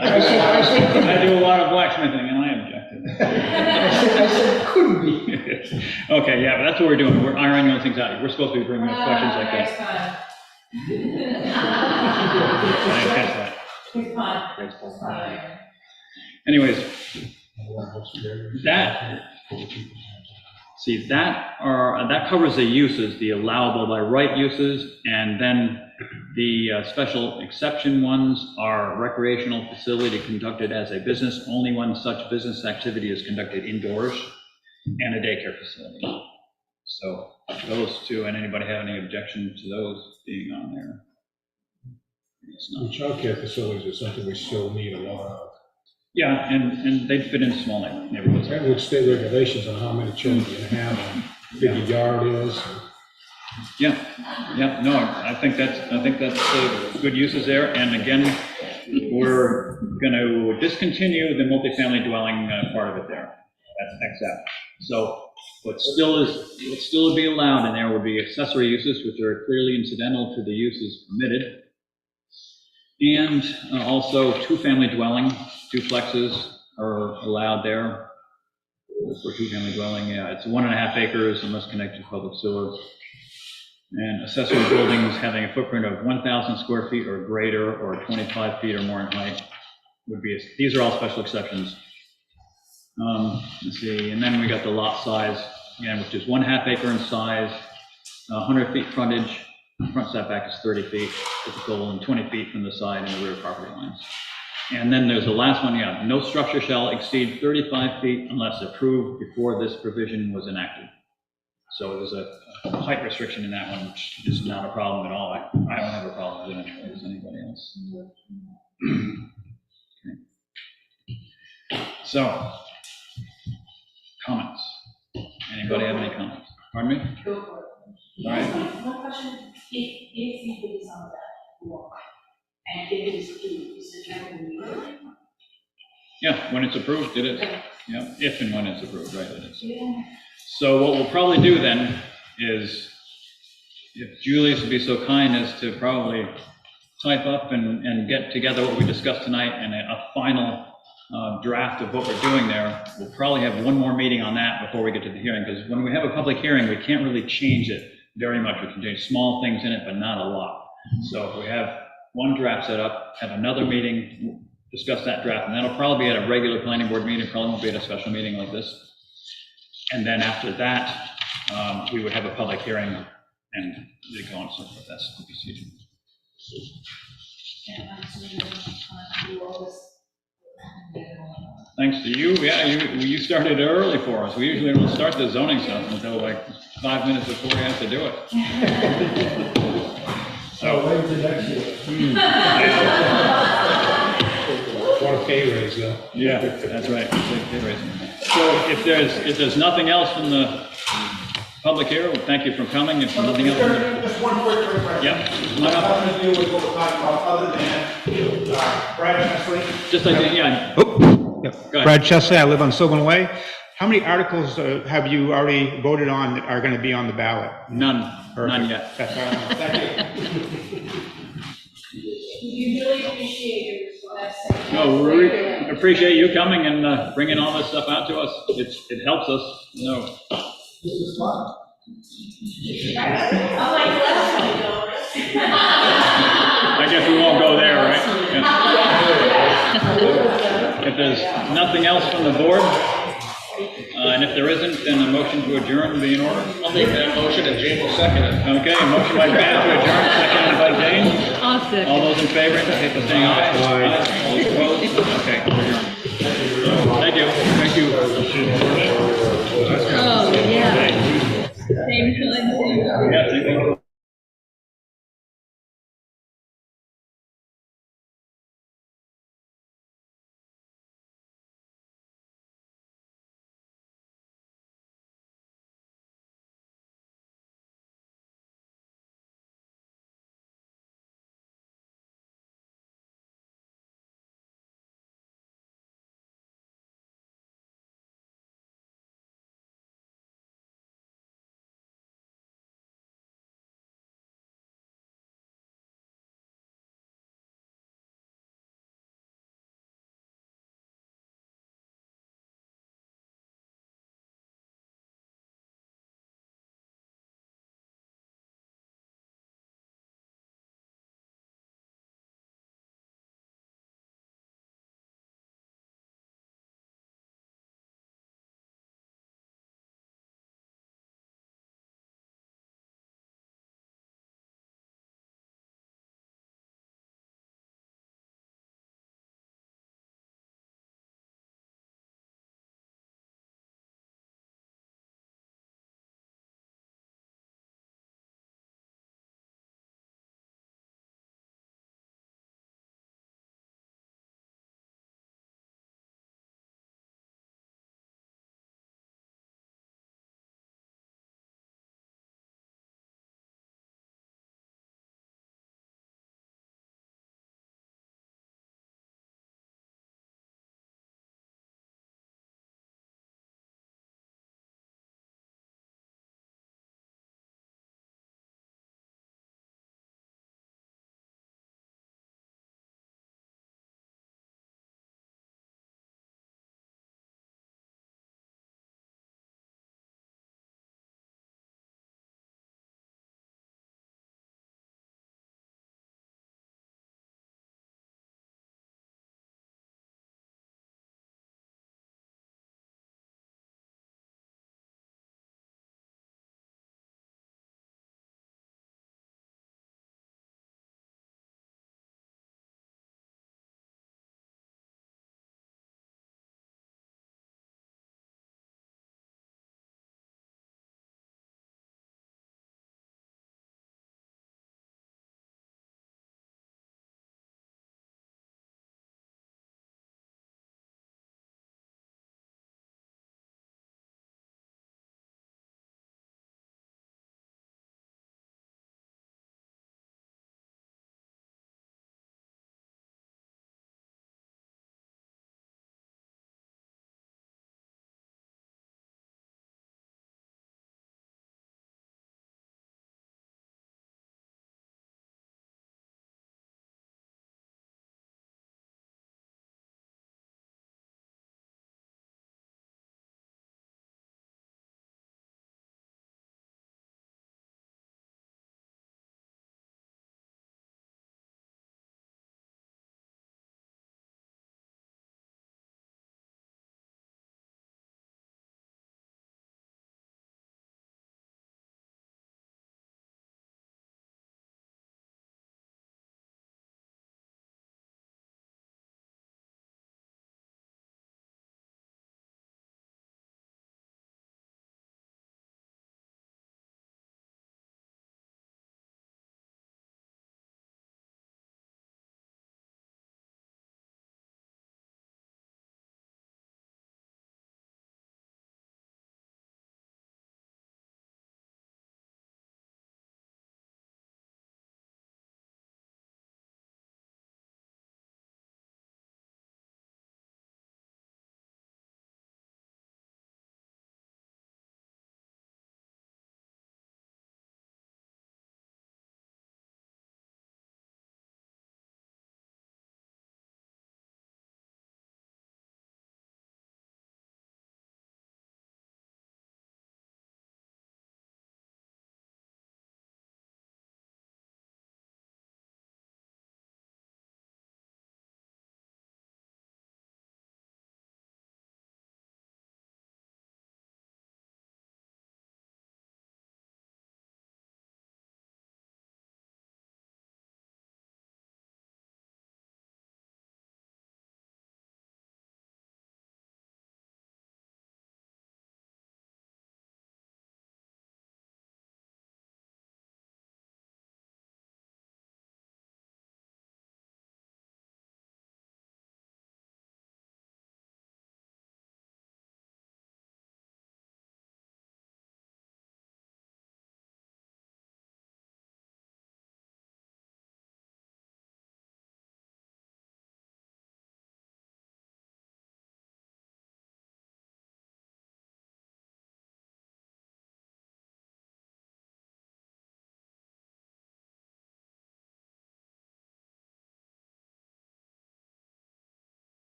I do a lot of blacksmithing, and I object to that. I said could be. Okay, yeah, but that's what we're doing. We're ironing those things out. We're supposed to be bringing up questions like that. I didn't catch that. Anyways, that covers the uses, the allowable by right uses, and then the special exception ones are recreational facility conducted as a business only when such business activity is conducted indoors, and a daycare facility. So those two, and anybody have any objection to those being on there? Childcare facilities is something we still need a lot of. Yeah, and they fit in small neighborhoods. That would state regulations on how many children you have, and how big the yard is. Yeah, no, I think that's good uses there. And again, we're going to discontinue the multifamily dwelling part of it there. That's except. So what still would be allowed in there would be accessory uses, which are clearly incidental to the uses permitted. And also 2-family dwelling, duplexes are allowed there. For 2-family dwelling, yeah, it's 1.5 acres and must connect to public sewer. And accessory buildings having a footprint of 1,000 square feet or greater, or 25 feet or more in height would be, these are all special exceptions. Let's see, and then we got the lot size, again, which is 1/2 acre in size, 100 feet frontage, front setback is 30 feet, typical, and 20 feet from the side and the rear property lines. And then there's the last one, yeah, no structure shall exceed 35 feet unless approved before this provision was enacted. So there's a height restriction in that one, which is not a problem at all. I don't have a problem with it anyway. Does anybody else? Okay. So, comments? Anybody have any comments? Pardon me? Go for it. All right. One question, if you put this on that wall, and if it is approved, is it true? Yeah, when it's approved, it is. Yeah, if and when it's approved, right, it is. Yeah. So what we'll probably do then is, if Julius would be so kind as to probably type up and get together what we discussed tonight and a final draft of what we're doing there, we'll probably have one more meeting on that before we get to the hearing, because when we have a public hearing, we can't really change it very much. We can change small things in it, but not a lot. So if we have one draft set up, have another meeting, discuss that draft, and that'll probably be at a regular planning board meeting, probably won't be at a special meeting like this. And then after that, we would have a public hearing and they go on and so forth. That's the procedure. Thanks to you. Yeah, you started early for us. We usually don't start the zoning stuff until like 5 minutes before we have to do it. So, wait till next year. Want a pay raise, though. Yeah, that's right. Pay raise. So if there's nothing else from the public here, well, thank you for coming. If nothing else. Just one quick question. Yeah. Nothing to do with what we're talking about, other than Brad Chesley. Just like, yeah. ahead. Brad Chesley, I live on Sylvan Way. How many articles have you already voted on that are going to be on the ballot? None Perfect. yet. That's all I want. Thank you. We really appreciate your response. No, we appreciate you coming and bringing all this stuff out to us. It helps us, you know. This is fun. I guess we won't go there, right? Yeah. If there's nothing else from the board, and if there isn't, then a motion to adjourn would be in order. I'll make that motion and Jane will second it. Okay, motion by Brad to adjourn, seconded by Jane. I'll second. All those in favor, indicate by saying aye. Aye. All those opposed? Okay, we're adjourned.